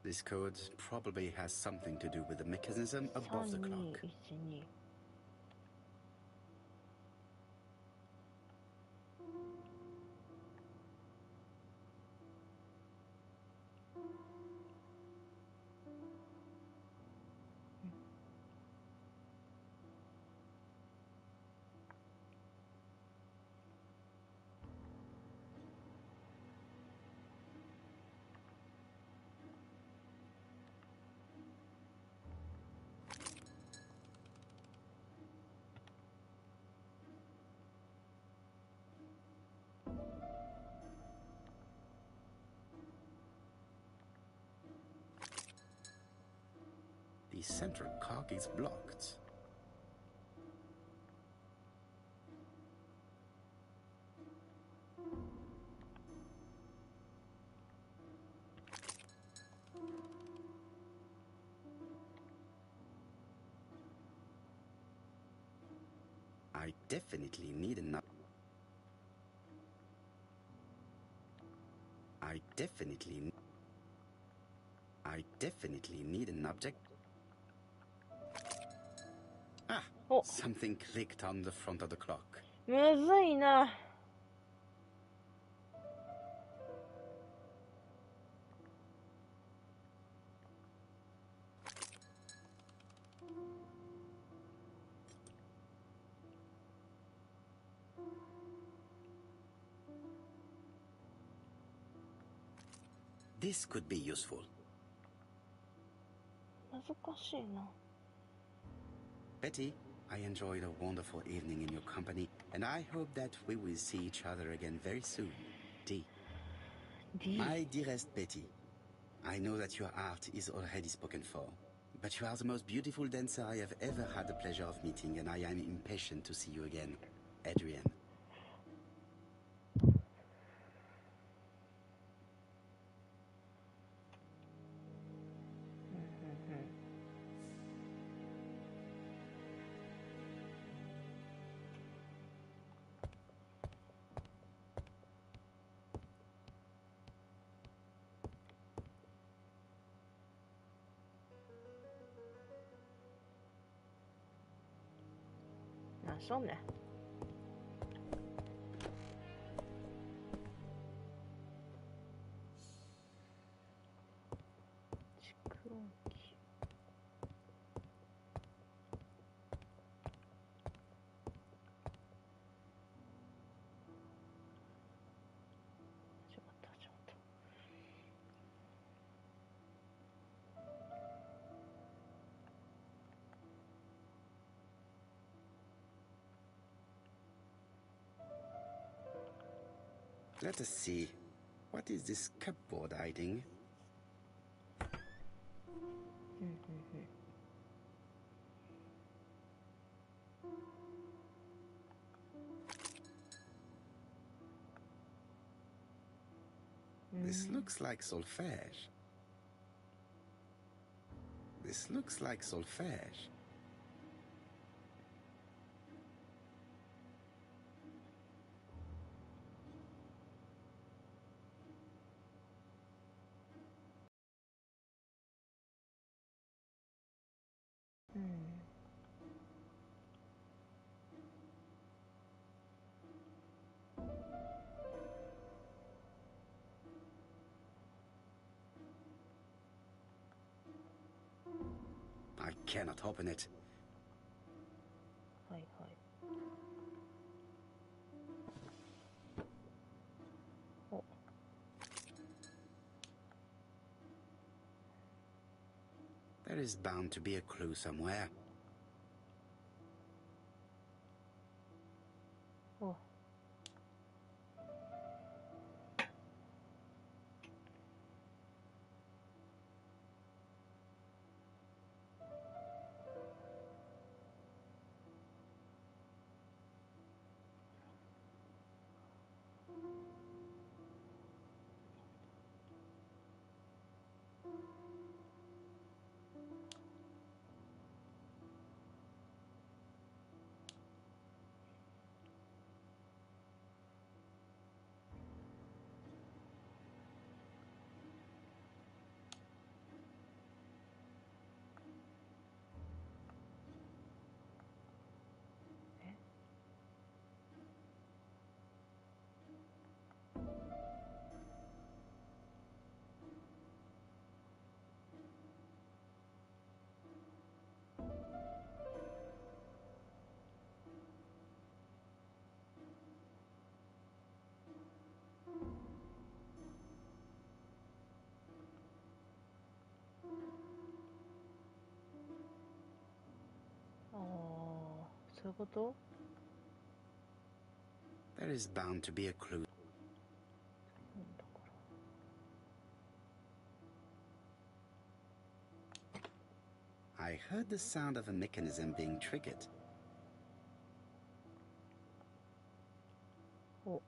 This code probably has something to do with the mechanism above the clock. 3212。The central cock is blocked. I definitely need an up. I definitely need an object. Ah, Oh. something clicked on the front of the clock. むずいな。This could be useful. 難しいな。Betty, I enjoyed a wonderful evening in your company, and I hope that we will see each other again very soon. D. D. My dearest Betty, I know that your art is already spoken for, But you are the most beautiful dancer I have ever had the pleasure of meeting, and I am impatient to see you again, Adrian.そうね。蓄音機。始まった。Let us see. What is this cupboard hiding? This looks like solfège. This looks like solfège. I cannot open it. はいはい。お。There is bound to be a clue somewhere. お。そういうこと？ There is bound to be a clue. I heard the sound of a mechanism being triggered. お。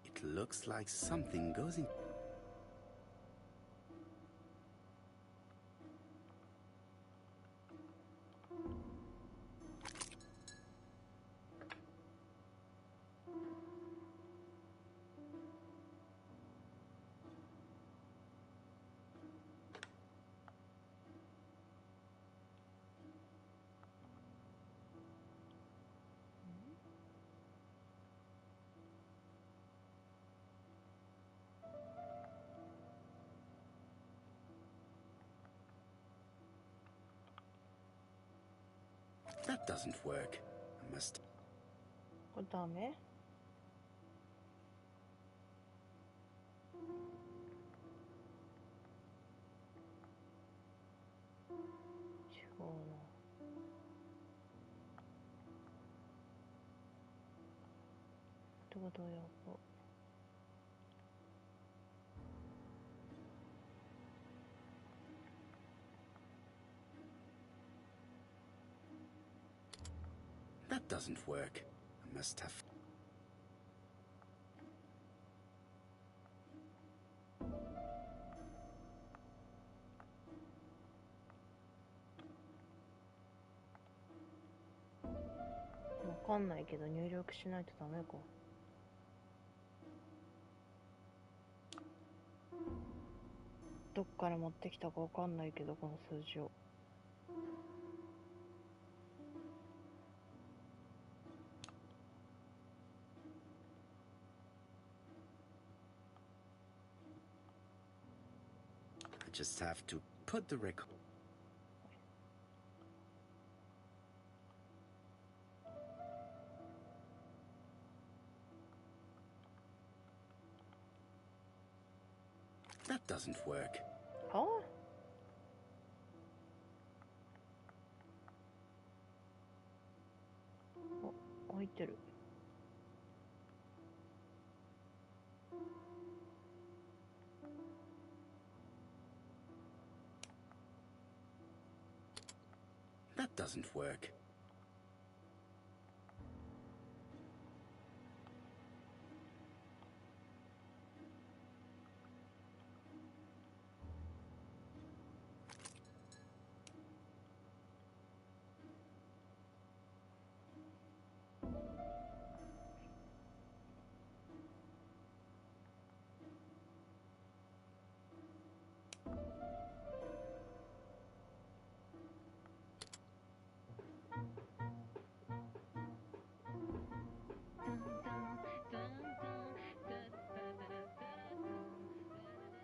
It looks like something goes in. That doesn't work. I must... これダメ？違うな。ってことはやっぱThat doesn't work. I must have... わかんないけど入力しないとダメか。どっから持ってきたかわかんないけどこの数字を。I just have to put the record... That doesn't work. ああ、開いてる。That doesn't work.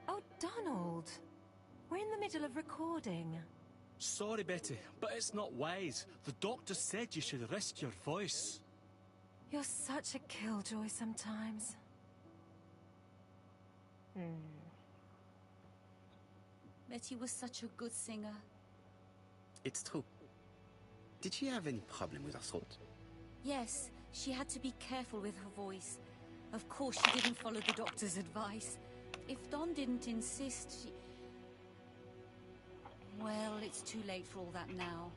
Oh, Donald. We're in the middle of recording. Sorry, Betty, but it's not wise. The doctor said you should rest your voice. You're such a killjoy sometimes. Betty was such a good singer. It's true. Did she have any problem with her throat? Yes, she had to be careful with her voice. Of course, she didn't follow the doctor's advice. If Don didn't insist, she... Well, it's too late for all that now.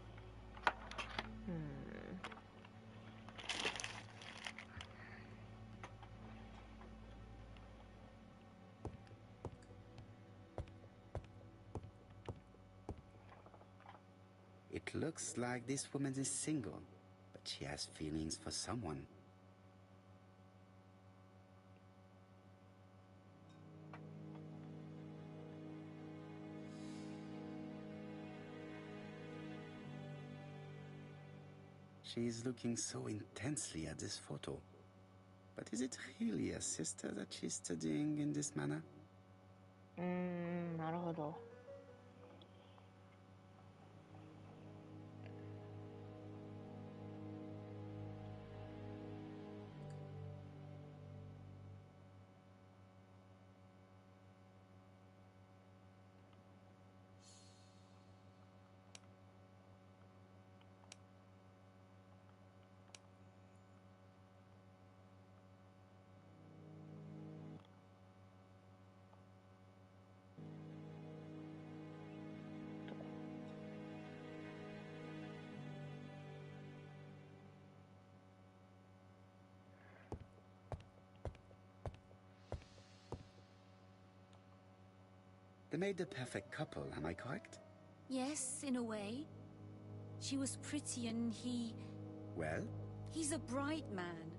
It looks like this woman is single, but she has feelings for someone. She is looking so intensely at this photo. But is it really a sister that she's studying in this manner? なるほど。They made the perfect couple, am I correct? Yes, in a way. She was pretty and he... Well? He's a bright man,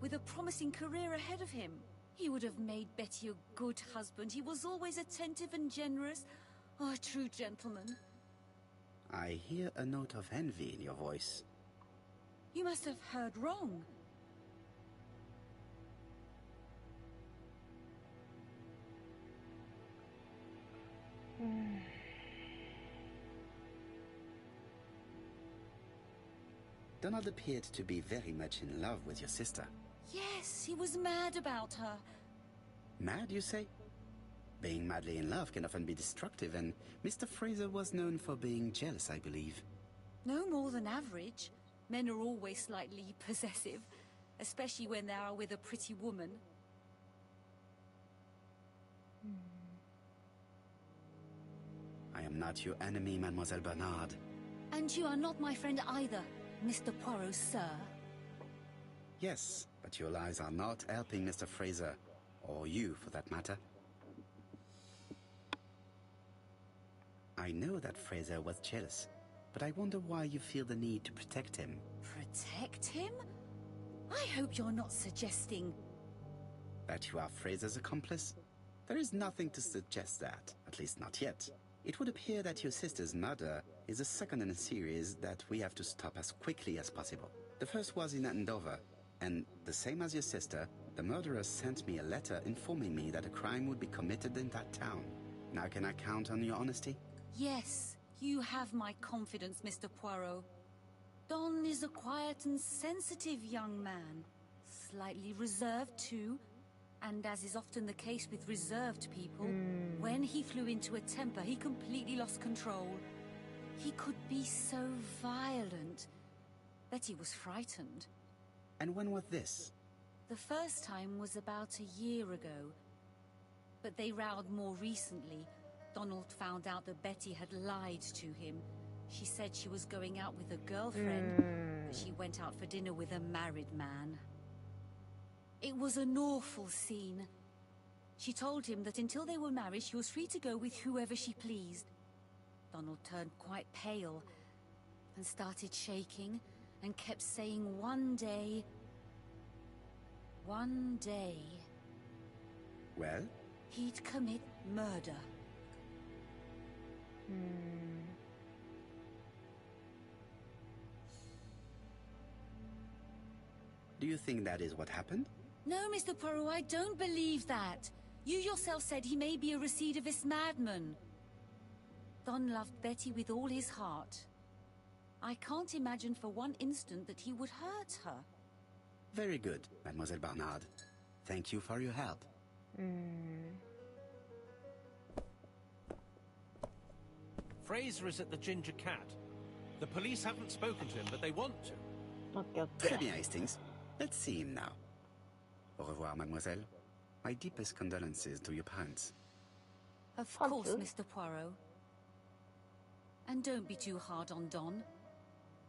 with a promising career ahead of him. He would have made Betty a good husband. He was always attentive and generous. Oh, a true gentleman. I hear a note of envy in your voice. You must have heard wrong. Donald appeared to be very much in love with your sister. Yes, he was mad about her. Mad, you say? Being madly in love can often be destructive, and Mr. Fraser was known for being jealous, I believe. No more than average. Men are always slightly possessive, especially when they are with a pretty woman. I am not your enemy, Mademoiselle Bernard. And you are not my friend either, Mr. Poirot, sir. Yes, but your lies are not helping Mr. Fraser, or you for that matter. I know that Fraser was jealous, but I wonder why you feel the need to protect him. Protect him? I hope you're not suggesting... That you are Fraser's accomplice? There is nothing to suggest that, at least not yet. It would appear that your sister's murder is the second in a series that we have to stop as quickly as possible. The first was in Andover, and the same as your sister, the murderer sent me a letter informing me that a crime would be committed in that town. Now can I count on your honesty? Yes, you have my confidence, Mr. Poirot. Don is a quiet and sensitive young man. Slightly reserved, too. And as is often the case with reserved people, when he flew into a temper, he completely lost control. He could be so violent. Betty was frightened. And when was this? The first time was about a year ago. But they rowed more recently. Donald found out that Betty had lied to him. She said she was going out with a girlfriend, but she went out for dinner with a married man. It was an awful scene. She told him that until they were married, she was free to go with whoever she pleased. Donald turned quite pale and started shaking and kept saying one day... Well? He'd commit murder. Do you think that is what happened? No, Mr. Poirot, I don't believe that. You yourself said he may be a recidivist madman. Don loved Betty with all his heart. I can't imagine for one instant that he would hurt her. Very good, Mademoiselle Barnard. Thank you for your help. Fraser is at the Ginger Cat. The police haven't spoken to him, but they want to. Très bien, Hastings. Let's see him now. Au revoir, mademoiselle. My deepest condolences to your parents. Of course, Mr. Poirot. And don't be too hard on Don.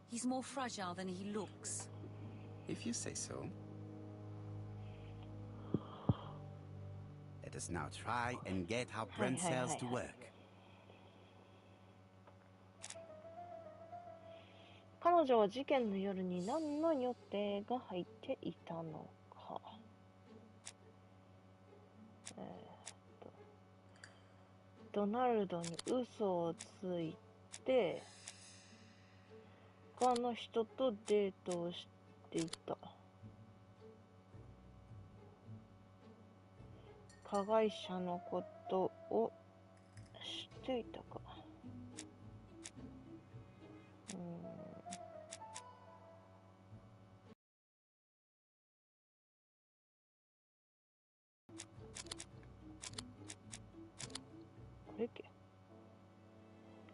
He's more fragile than he looks. If you say so. Let us now try and get our brain cells to work. 彼女は事件の夜に何の予定が入っていたのか。ドナルドに嘘をついて他の人とデートをしていた。加害者のことを知っていたか。これっけ。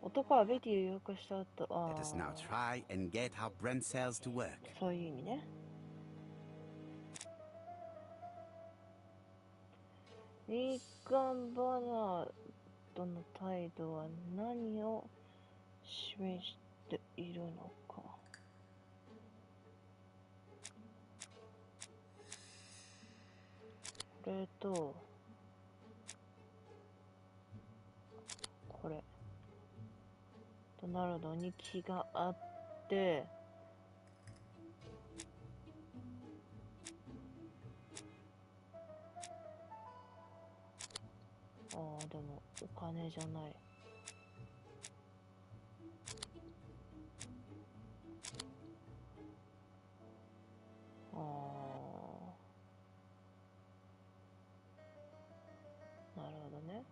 男はベティを誘拐した後、Let us now try and get our brain cells to work. そういう意味ね。リーガン・バナードの態度は何を示しているのか。これとこれドナルドに気があってでもお金じゃない。なるほどね。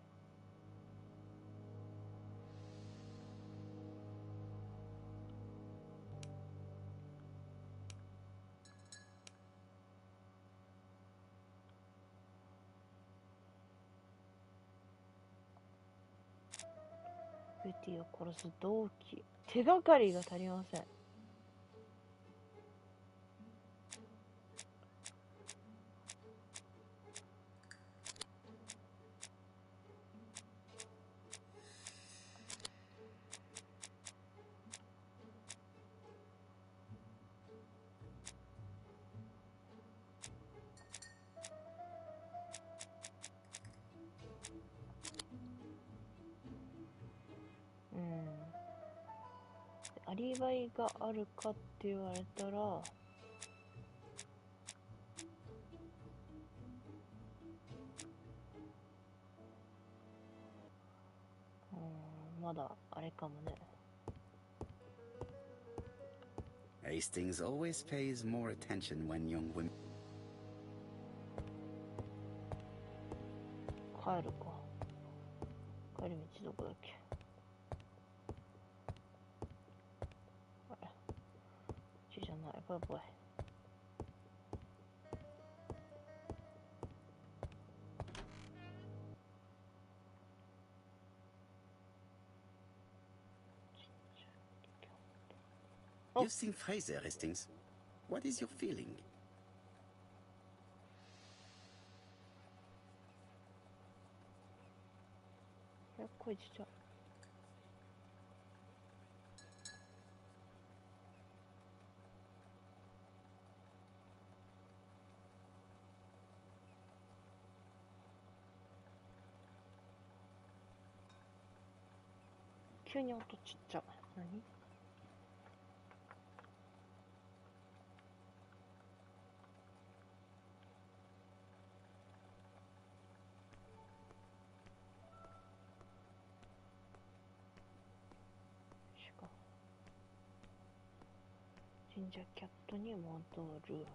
ベティを殺す動機、手がかりが足りません。アリバイがあるかって言われたら、まだあれかもね。Hastings always pays more attention when young women. 帰るか。帰り道どこだっけ。あれ、こっちじゃない。バイバイ。You've seen Fraser, Hastings. What is your feeling? 声ちっちゃい。急に音ちっちゃい。何？神社キャットに戻る。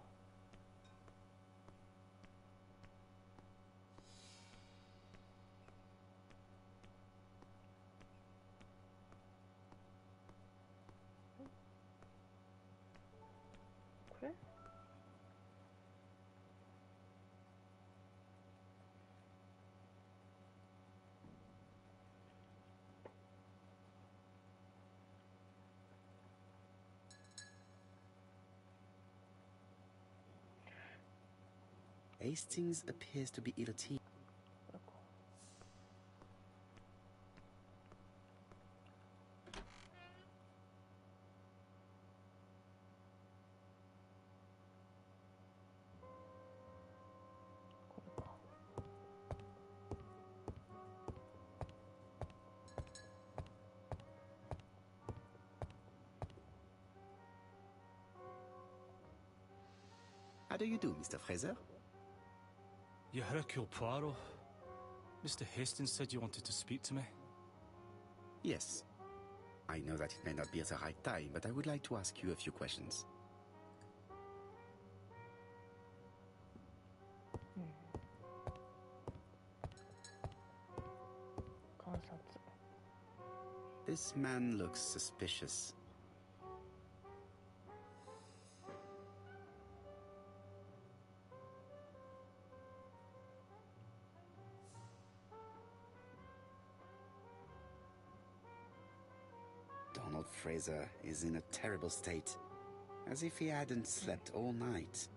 これ？Hastings appears to be ill-at-ease. これか。How do you do, Mr. Fraser? You Hercule Poirot. Mr. Hastings said you wanted to speak to me. Yes. I know that it may not be at the right time, but I would like to ask you a few questions. This man looks suspicious. Donald Fraser is in a terrible state, as if he hadn't slept all night.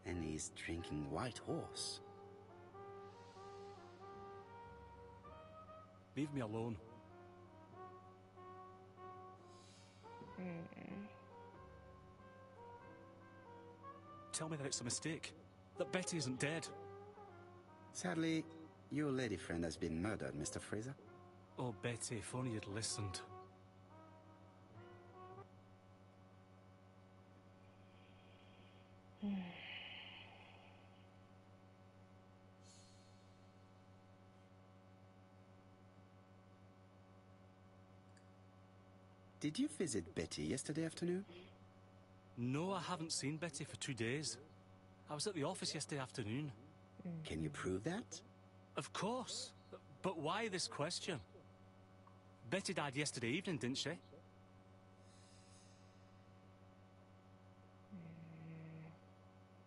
And he's drinking White Horse. Leave me alone. Tell me that it's a mistake. That Betty isn't dead. Sadly, your lady friend has been murdered, Mr. Fraser. Oh, Betty, if only you'd listened. Did you visit Betty yesterday afternoon? No, I haven't seen Betty for 2 days. I was at the office yesterday afternoon. Can you prove that? Of course. But why this question? Betty died yesterday evening, didn't she?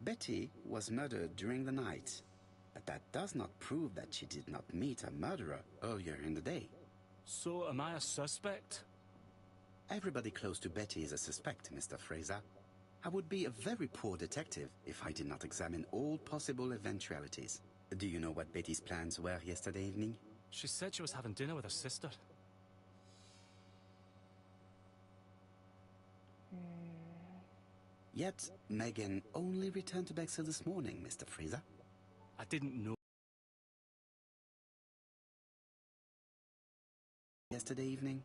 Betty was murdered during the night, but that does not prove that she did not meet her murderer earlier in the day. So, am I a suspect? Everybody close to Betty is a suspect, Mr. Fraser. I would be a very poor detective if I did not examine all possible eventualities. Do you know what Betty's plans were yesterday evening? She said she was having dinner with her sister. Yet, Megan only returned to Bexhill this morning, Mr. Fraser. I didn't know. Yesterday evening?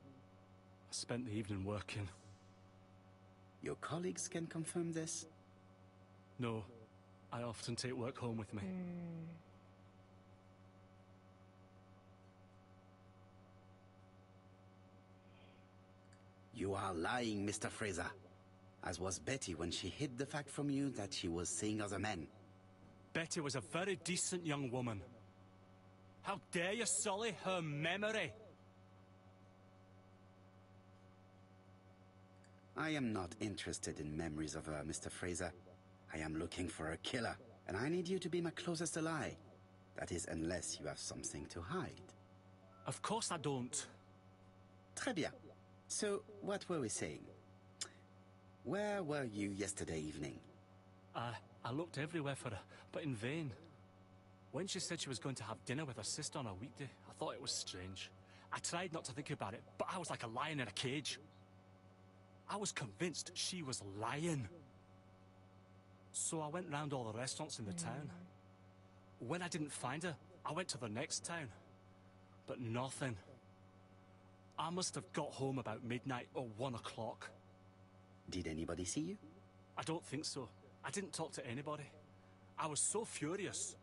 I spent the evening working. Your colleagues can confirm this? No, I often take work home with me. You are lying, Mr. Fraser. As was Betty when she hid the fact from you that she was seeing other men. Betty was a very decent young woman. How dare you sully her memory? I am not interested in memories of her, Mr. Fraser. I am looking for a killer, and I need you to be my closest ally. That is, unless you have something to hide. Of course I don't. Très bien. So, what were we saying? Where were you yesterday evening? I looked everywhere for her, but in vain. When she said she was going to have dinner with her sister on a weekday, I thought it was strange. I tried not to think about it, but I was like a lion in a cage. I was convinced she was lying. So I went round all the restaurants in the town. When I didn't find her, I went to the next town. But nothing. I must have got home about midnight or 1 o'clock. Did anybody see you? I don't think so. I didn't talk to anybody. I was so furious.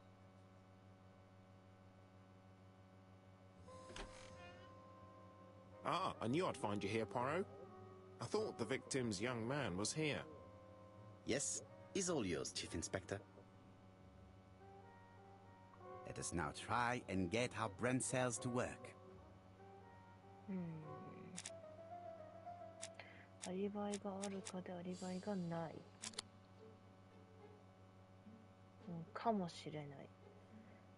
Ah, I knew I'd find you here, Poirot. I thought the victim's young man was here. Yes, he's all yours, Chief Inspector. Let us now try and get our brain cells to work. アリバイがあるかでアリバイがない、かもしれない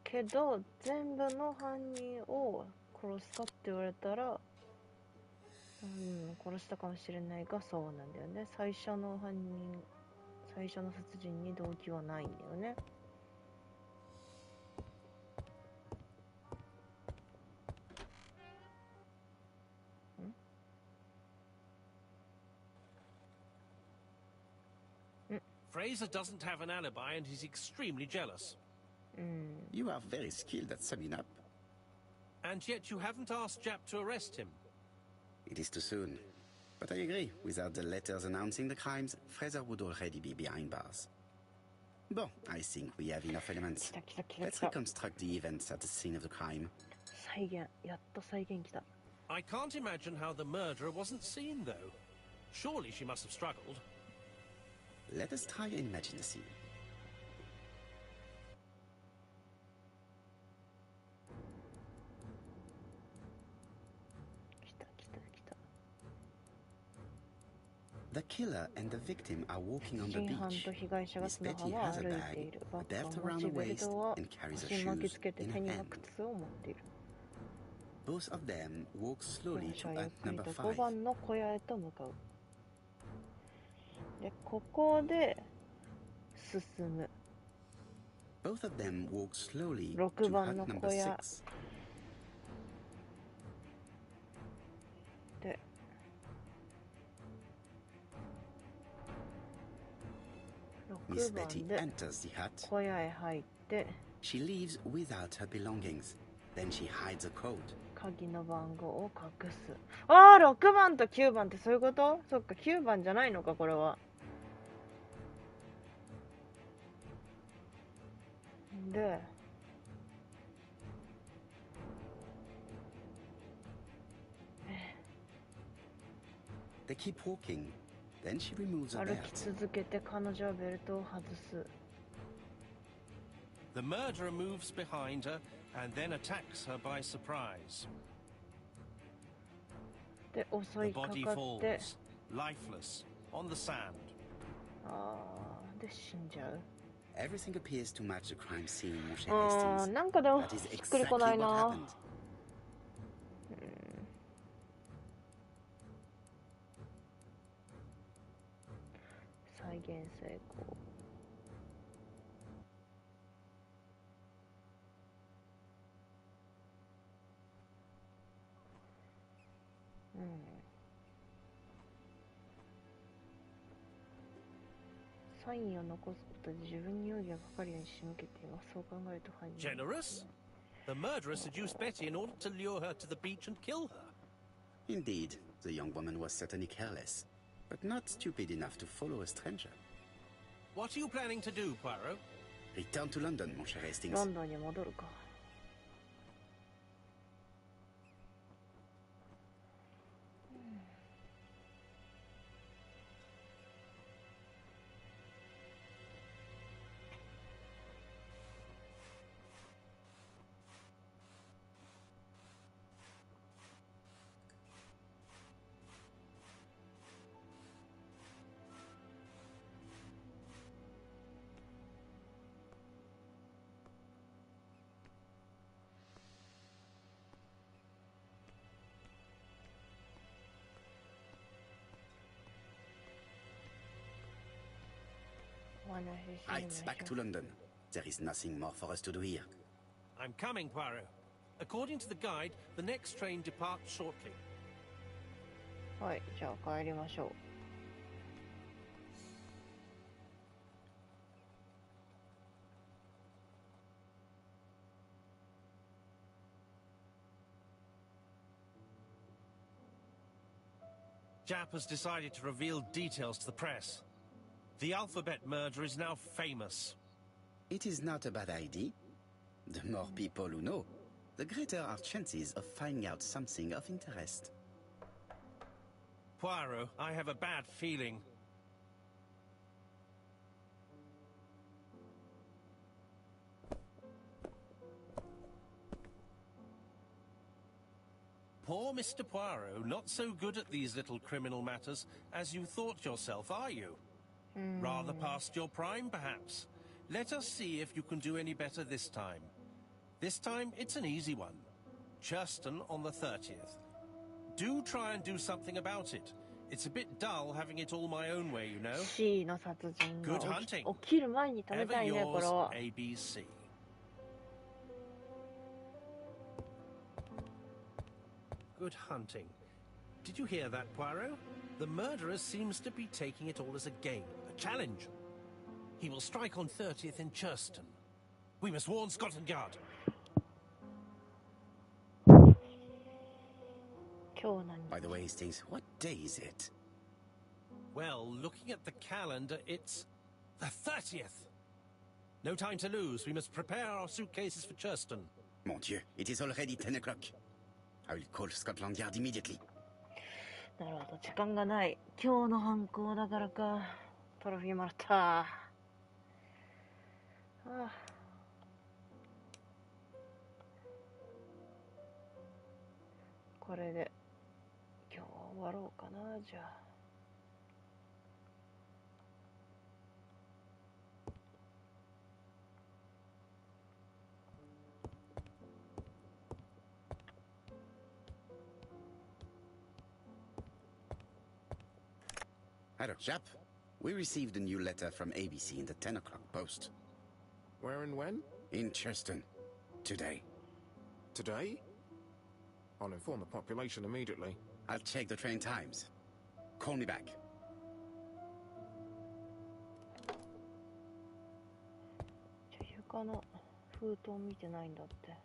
けど全部の犯人を殺すかって言われたら、殺したかもしれないがそうなんだよね。最初の殺人に動機はないんだよね。Fraser doesn't have an alibi and he's extremely jealous. You are very skilled at summing up. And yet you haven't asked Jap to arrest him. It is too soon. But I agree, without the letters announcing the crimes, Fraser would already be behind bars. Bon, I think we have enough elements. Let's reconstruct the events at the scene of the crime. 再現、やっと再現来た。I can't imagine how the murderer wasn't seen, though. Surely she must have struggled. Let us try and imagine the scene. The killer and the victim are walking on the beach. Miss Betty has a bag, a belt around her waist, and carries her shoes in her hand. Both of them walk slowly to at number 5. 番の小屋へと向かう。で、ここで進む。Both of them walk slowly 6 to 番 hut の number 小屋 6. で、Miss 6番 Betty で enters the hut. 小屋へ入って、She leaves without her belongings. Then she hides a code. 鍵の番号を隠す。ああ、6番と9番ってそういうこと？そっか、9番じゃないのか、これは。で、They keep walking. Then she removes her 歩 belt. き続けて彼女はベルトを外す。The murderer moves behind her and then attacks her by surprise. で、襲 The いかか body って、 falls, lifeless, on the sand. ああ、で死んじゃう。Everything appears to match the crime scene, Moshe ああ、 Hastings. なんかでも That is しっくり exactly こない what な。 happened. 現成功。うん。サインを残すことで自分に容疑がかかるように仕向けています。そう考えると犯人。Generous? The murderer seduced Betty in order to lure her to the beach and kill her. Indeed, the young woman was certainly careless, but not stupid enough to follow a stranger. What are you planning to do, Poirot? Return to London, mon cher Hastings. ロンドンに戻るか。Right, back to London. There is nothing more for us to do here. I'm coming, Poirot. According to the guide, the next train departs shortly. はい、じゃあ帰りましょう。Jap has decided to reveal details to the press. The alphabet murder is now famous. It is not a bad idea. The more people who know, the greater our chances of finding out something of interest. Poirot, I have a bad feeling. Poor Mr. Poirot, not so good at these little criminal matters as you thought yourself, are you? Rather past your prime, perhaps. Let us see if you can do any better this time. This time, it's an easy one. Churston on the 30th. Do try and do something about it. It's a bit dull having it all my own way, you know. C の殺人が Good hunting. 起きる前に食べ Ever たいね、これ yours, は。 ABC. Good hunting. Did you hear that, Poirot? The murderer seems to be taking it all as a game, a challenge. He will strike on 30th in Churston. We must warn Scotland Yard. 今日何？ By the way, Hastings, what day is it? Well, looking at the calendar, it's the 30th. No time to lose. We must prepare our suitcases for Churston. Mon Dieu, it is already 10 o'clock. I will call Scotland Yard immediately. なるほど、時間がない。今日の犯行だからか。トロフィーもらった。ああ。これで今日は終わろうかな、じゃあ。Hello, chap. We received a new letter from ABC in the 10 o'clock post. Where and when? In Churston. Today. Today? I'll inform the population immediately. I'll check the train times. Call me back. 床の封筒見てないんだって。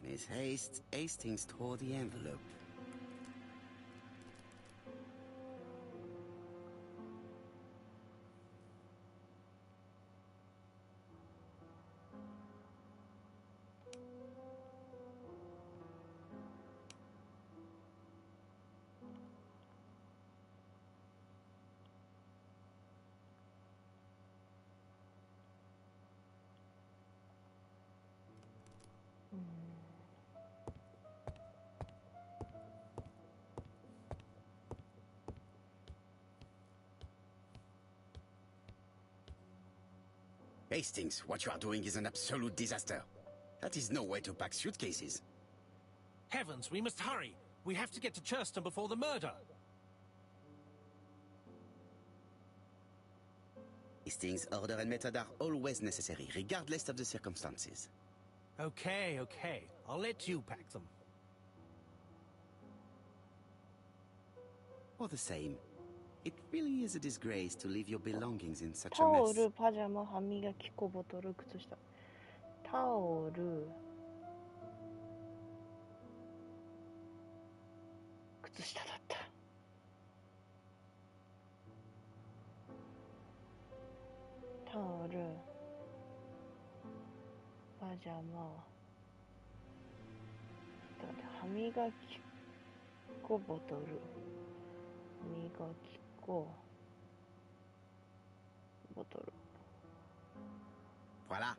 Miss Hastings tore the envelope. Hastings, what you are doing is an absolute disaster. That is no way to pack suitcases. Heavens, we must hurry. We have to get to Churston before the murder. Hastings' order and method are always necessary, regardless of the circumstances. Okay, okay. I'll let you pack them. All the same, it really is a disgrace to leave your belongings in such a タオ mess. ル、パジャマ、歯磨き粉、ボトル、靴下。タオル、靴下だった。タオル、パジャマ、歯磨き粉、ボトル、歯磨き粉、ボトル。 Voila.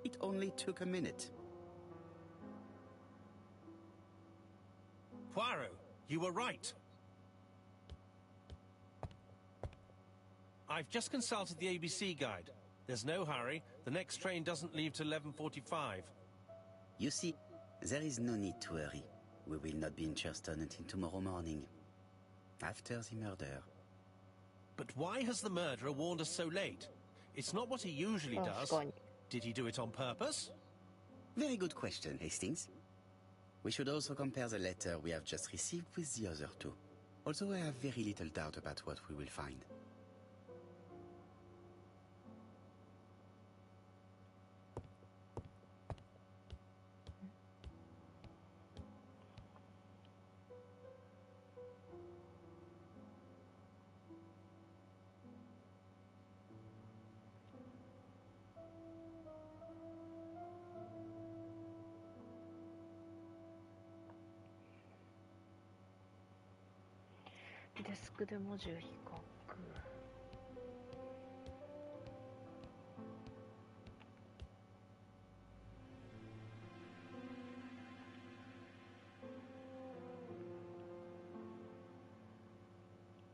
It only took a minute. Poirot, you were right. I've just consulted the ABC guide. There's no hurry. The next train doesn't leave till 11:45. You see, there is no need to hurry. We will not be in Churston until tomorrow morning, after the murder. But why has the murderer warned us so late? It's not what he usually does. Did he do it on purpose? Very good question, Hastings. We should also compare the letter we have just received with the other two. Although I have very little doubt about what we will find.「デスクで文字を比較」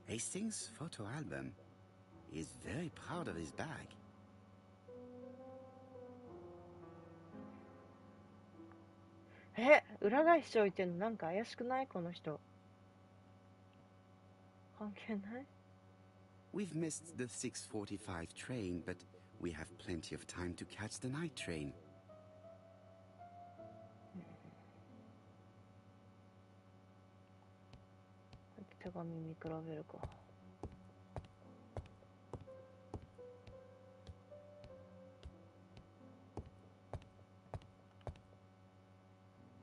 Hastings' photo album. He is very proud of his bag. 裏返しておいてんのなんか怪しくないこの人。関係ない We've missed the 6:45 train, but we have plenty of time to catch the night train. 手紙見比べるか。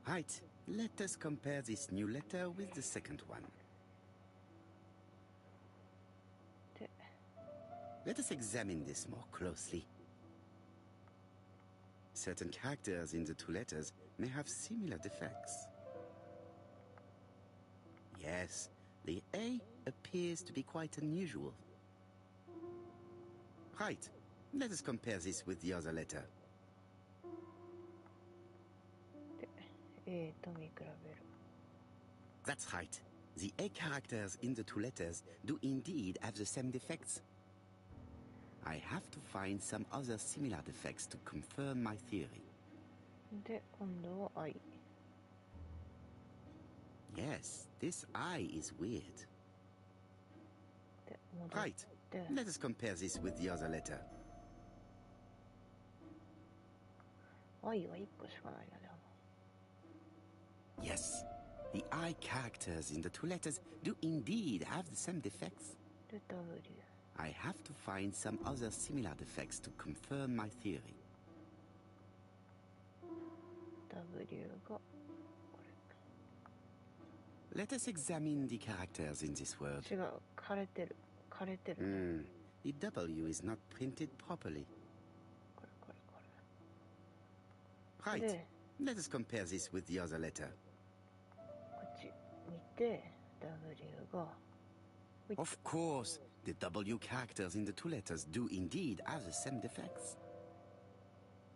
Right, let us compare this new letter with the second one. Let us examine this more closely. Certain characters in the two letters may have similar defects. Yes, the A appears to be quite unusual. Right, let us compare this with the other letter. That's right. The A characters in the two letters do indeed have the same defects. I have to find some other similar defects to confirm my theory. で、今度は I. Yes, this I is weird. Right, let us compare this with the other letter. I は1個しかないので。Yes, the I characters in the two letters do indeed have the same defects. で、W. I have to find some other similar defects to confirm my theory. W がこれ。 Let us examine the characters in this word. 違う、枯れてる。枯れてる。The W is not printed properly. これこれこれ。 Right. Let us compare this with the other letter. こっち見て、W が。Of course, the W characters in the two letters do indeed have the same defects.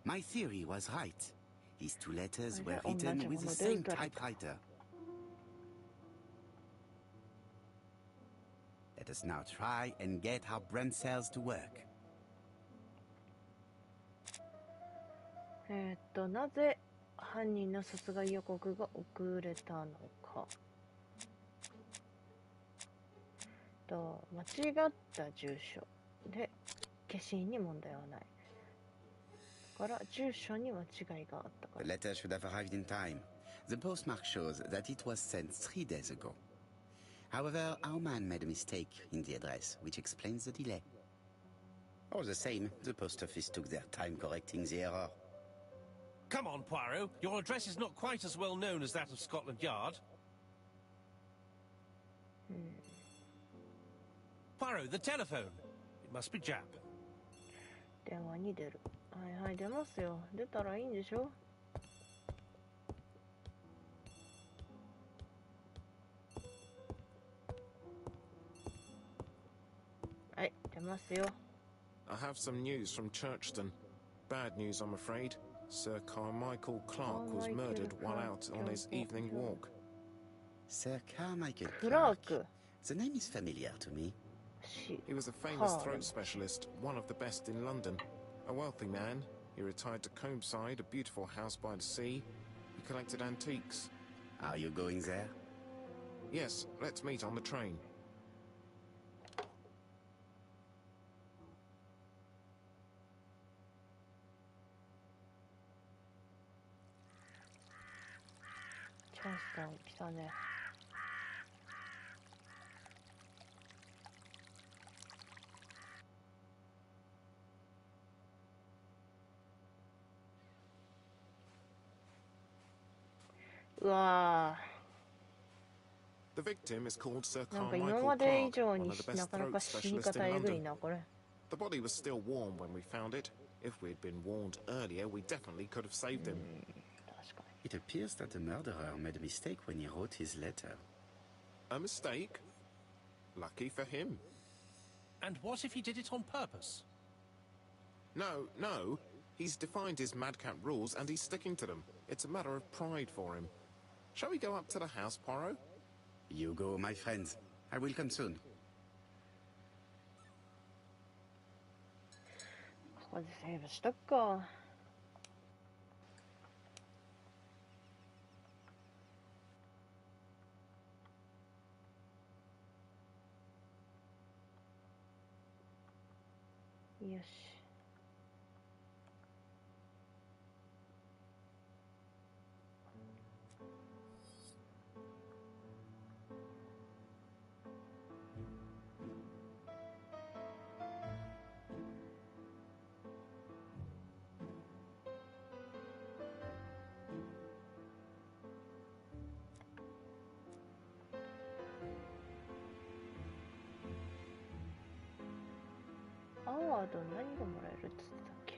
My theory was right. These two letters were written with the same typewriter. Let us now try and get our brain cells to work. なぜ犯人の殺害予告が遅れたのか。間違った住所で消印に問題はない。だから住所に間違いがあったから。 The letter should have arrived in time. The postmark shows that it was sent 3 days ago. However, our man made a mistake in the address, which explains the delay. All the same, the post office took their time correcting the error. Come on, Poirot. Your address is not quite as well known as that of Scotland Yard. Poirot, the telephone. It must be Jap. 電話に出る。はいはい、出ますよ。出たらいいんでしょ。はい、出ますよ。I have some news from Churchton. Bad news, I'm afraid. Sir Carmichael Clark was murdered while out on his evening walk. Sir Carmichael Clark. The name is familiar to me. He was a famous throat specialist, one of the best in London. A wealthy man, he retired to Combside, a beautiful house by the sea. He collected antiques. Are you going there? Yes, let's meet on the train. Chance来たね。うわぁ。 The victim is called Sir なんか今 Carmichael まで以 Clark, 上に one of the な best かな throat か死に specialists 方 in えぐい London. な、これ。 The body was still warm when we found it. If we'd been warned earlier, we definitely could have saved him. 確か It appears that the murderer made a mistake when he wrote his letter. A mistake? Lucky for him. And what if he did it on purpose? No. He's defined his madcap rules and he's sticking to them. It's a matter of pride for him. Shall we go up to the house, Poirot? You go, my friends. I will come soon. ここでセーブしとくか。よし。アワード何がもらえるって言ってたっけ。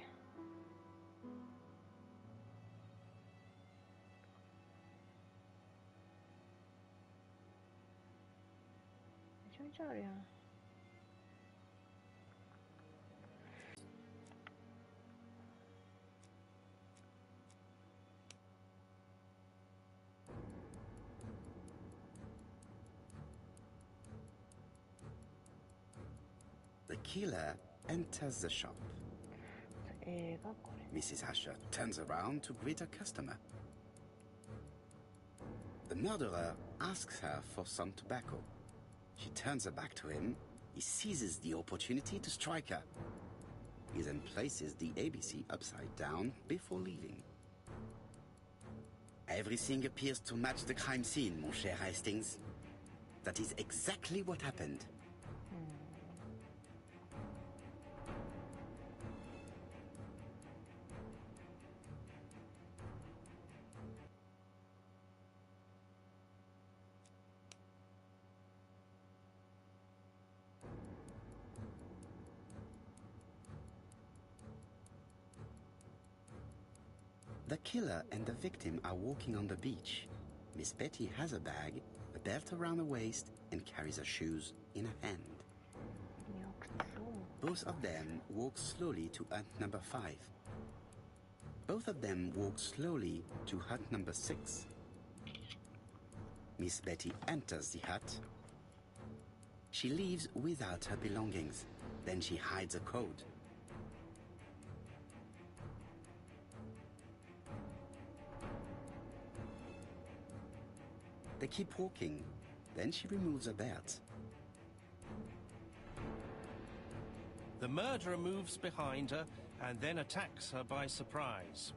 めちゃめちゃあるやん。The killer enters the shop. 映画これ。 Mrs. Asher turns around to greet a customer. The murderer asks her for some tobacco. She turns her back to him. He seizes the opportunity to strike her. He then places the ABC upside down before leaving. Everything appears to match the crime scene, mon cher Hastings. That is exactly what happened. The killer and the victim are walking on the beach. Miss Betty has a bag, a belt around her waist, and carries her shoes in her hand. Both of them walk slowly to hut number 5. Both of them walk slowly to hut number 6. Miss Betty enters the hut. She leaves without her belongings. Then she hides a code. They keep walking. Then she removes her belt. The murderer moves behind her and then attacks her by surprise.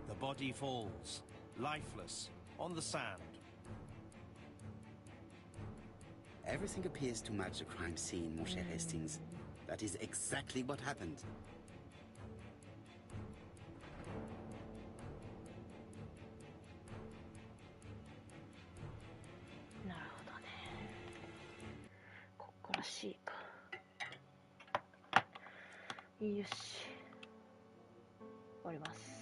The body falls, lifeless, on the sand. Everything appears to match the crime scene, mon cher Hastings. That is exactly what happened. なるほどね。ここから C か。よし。終わります。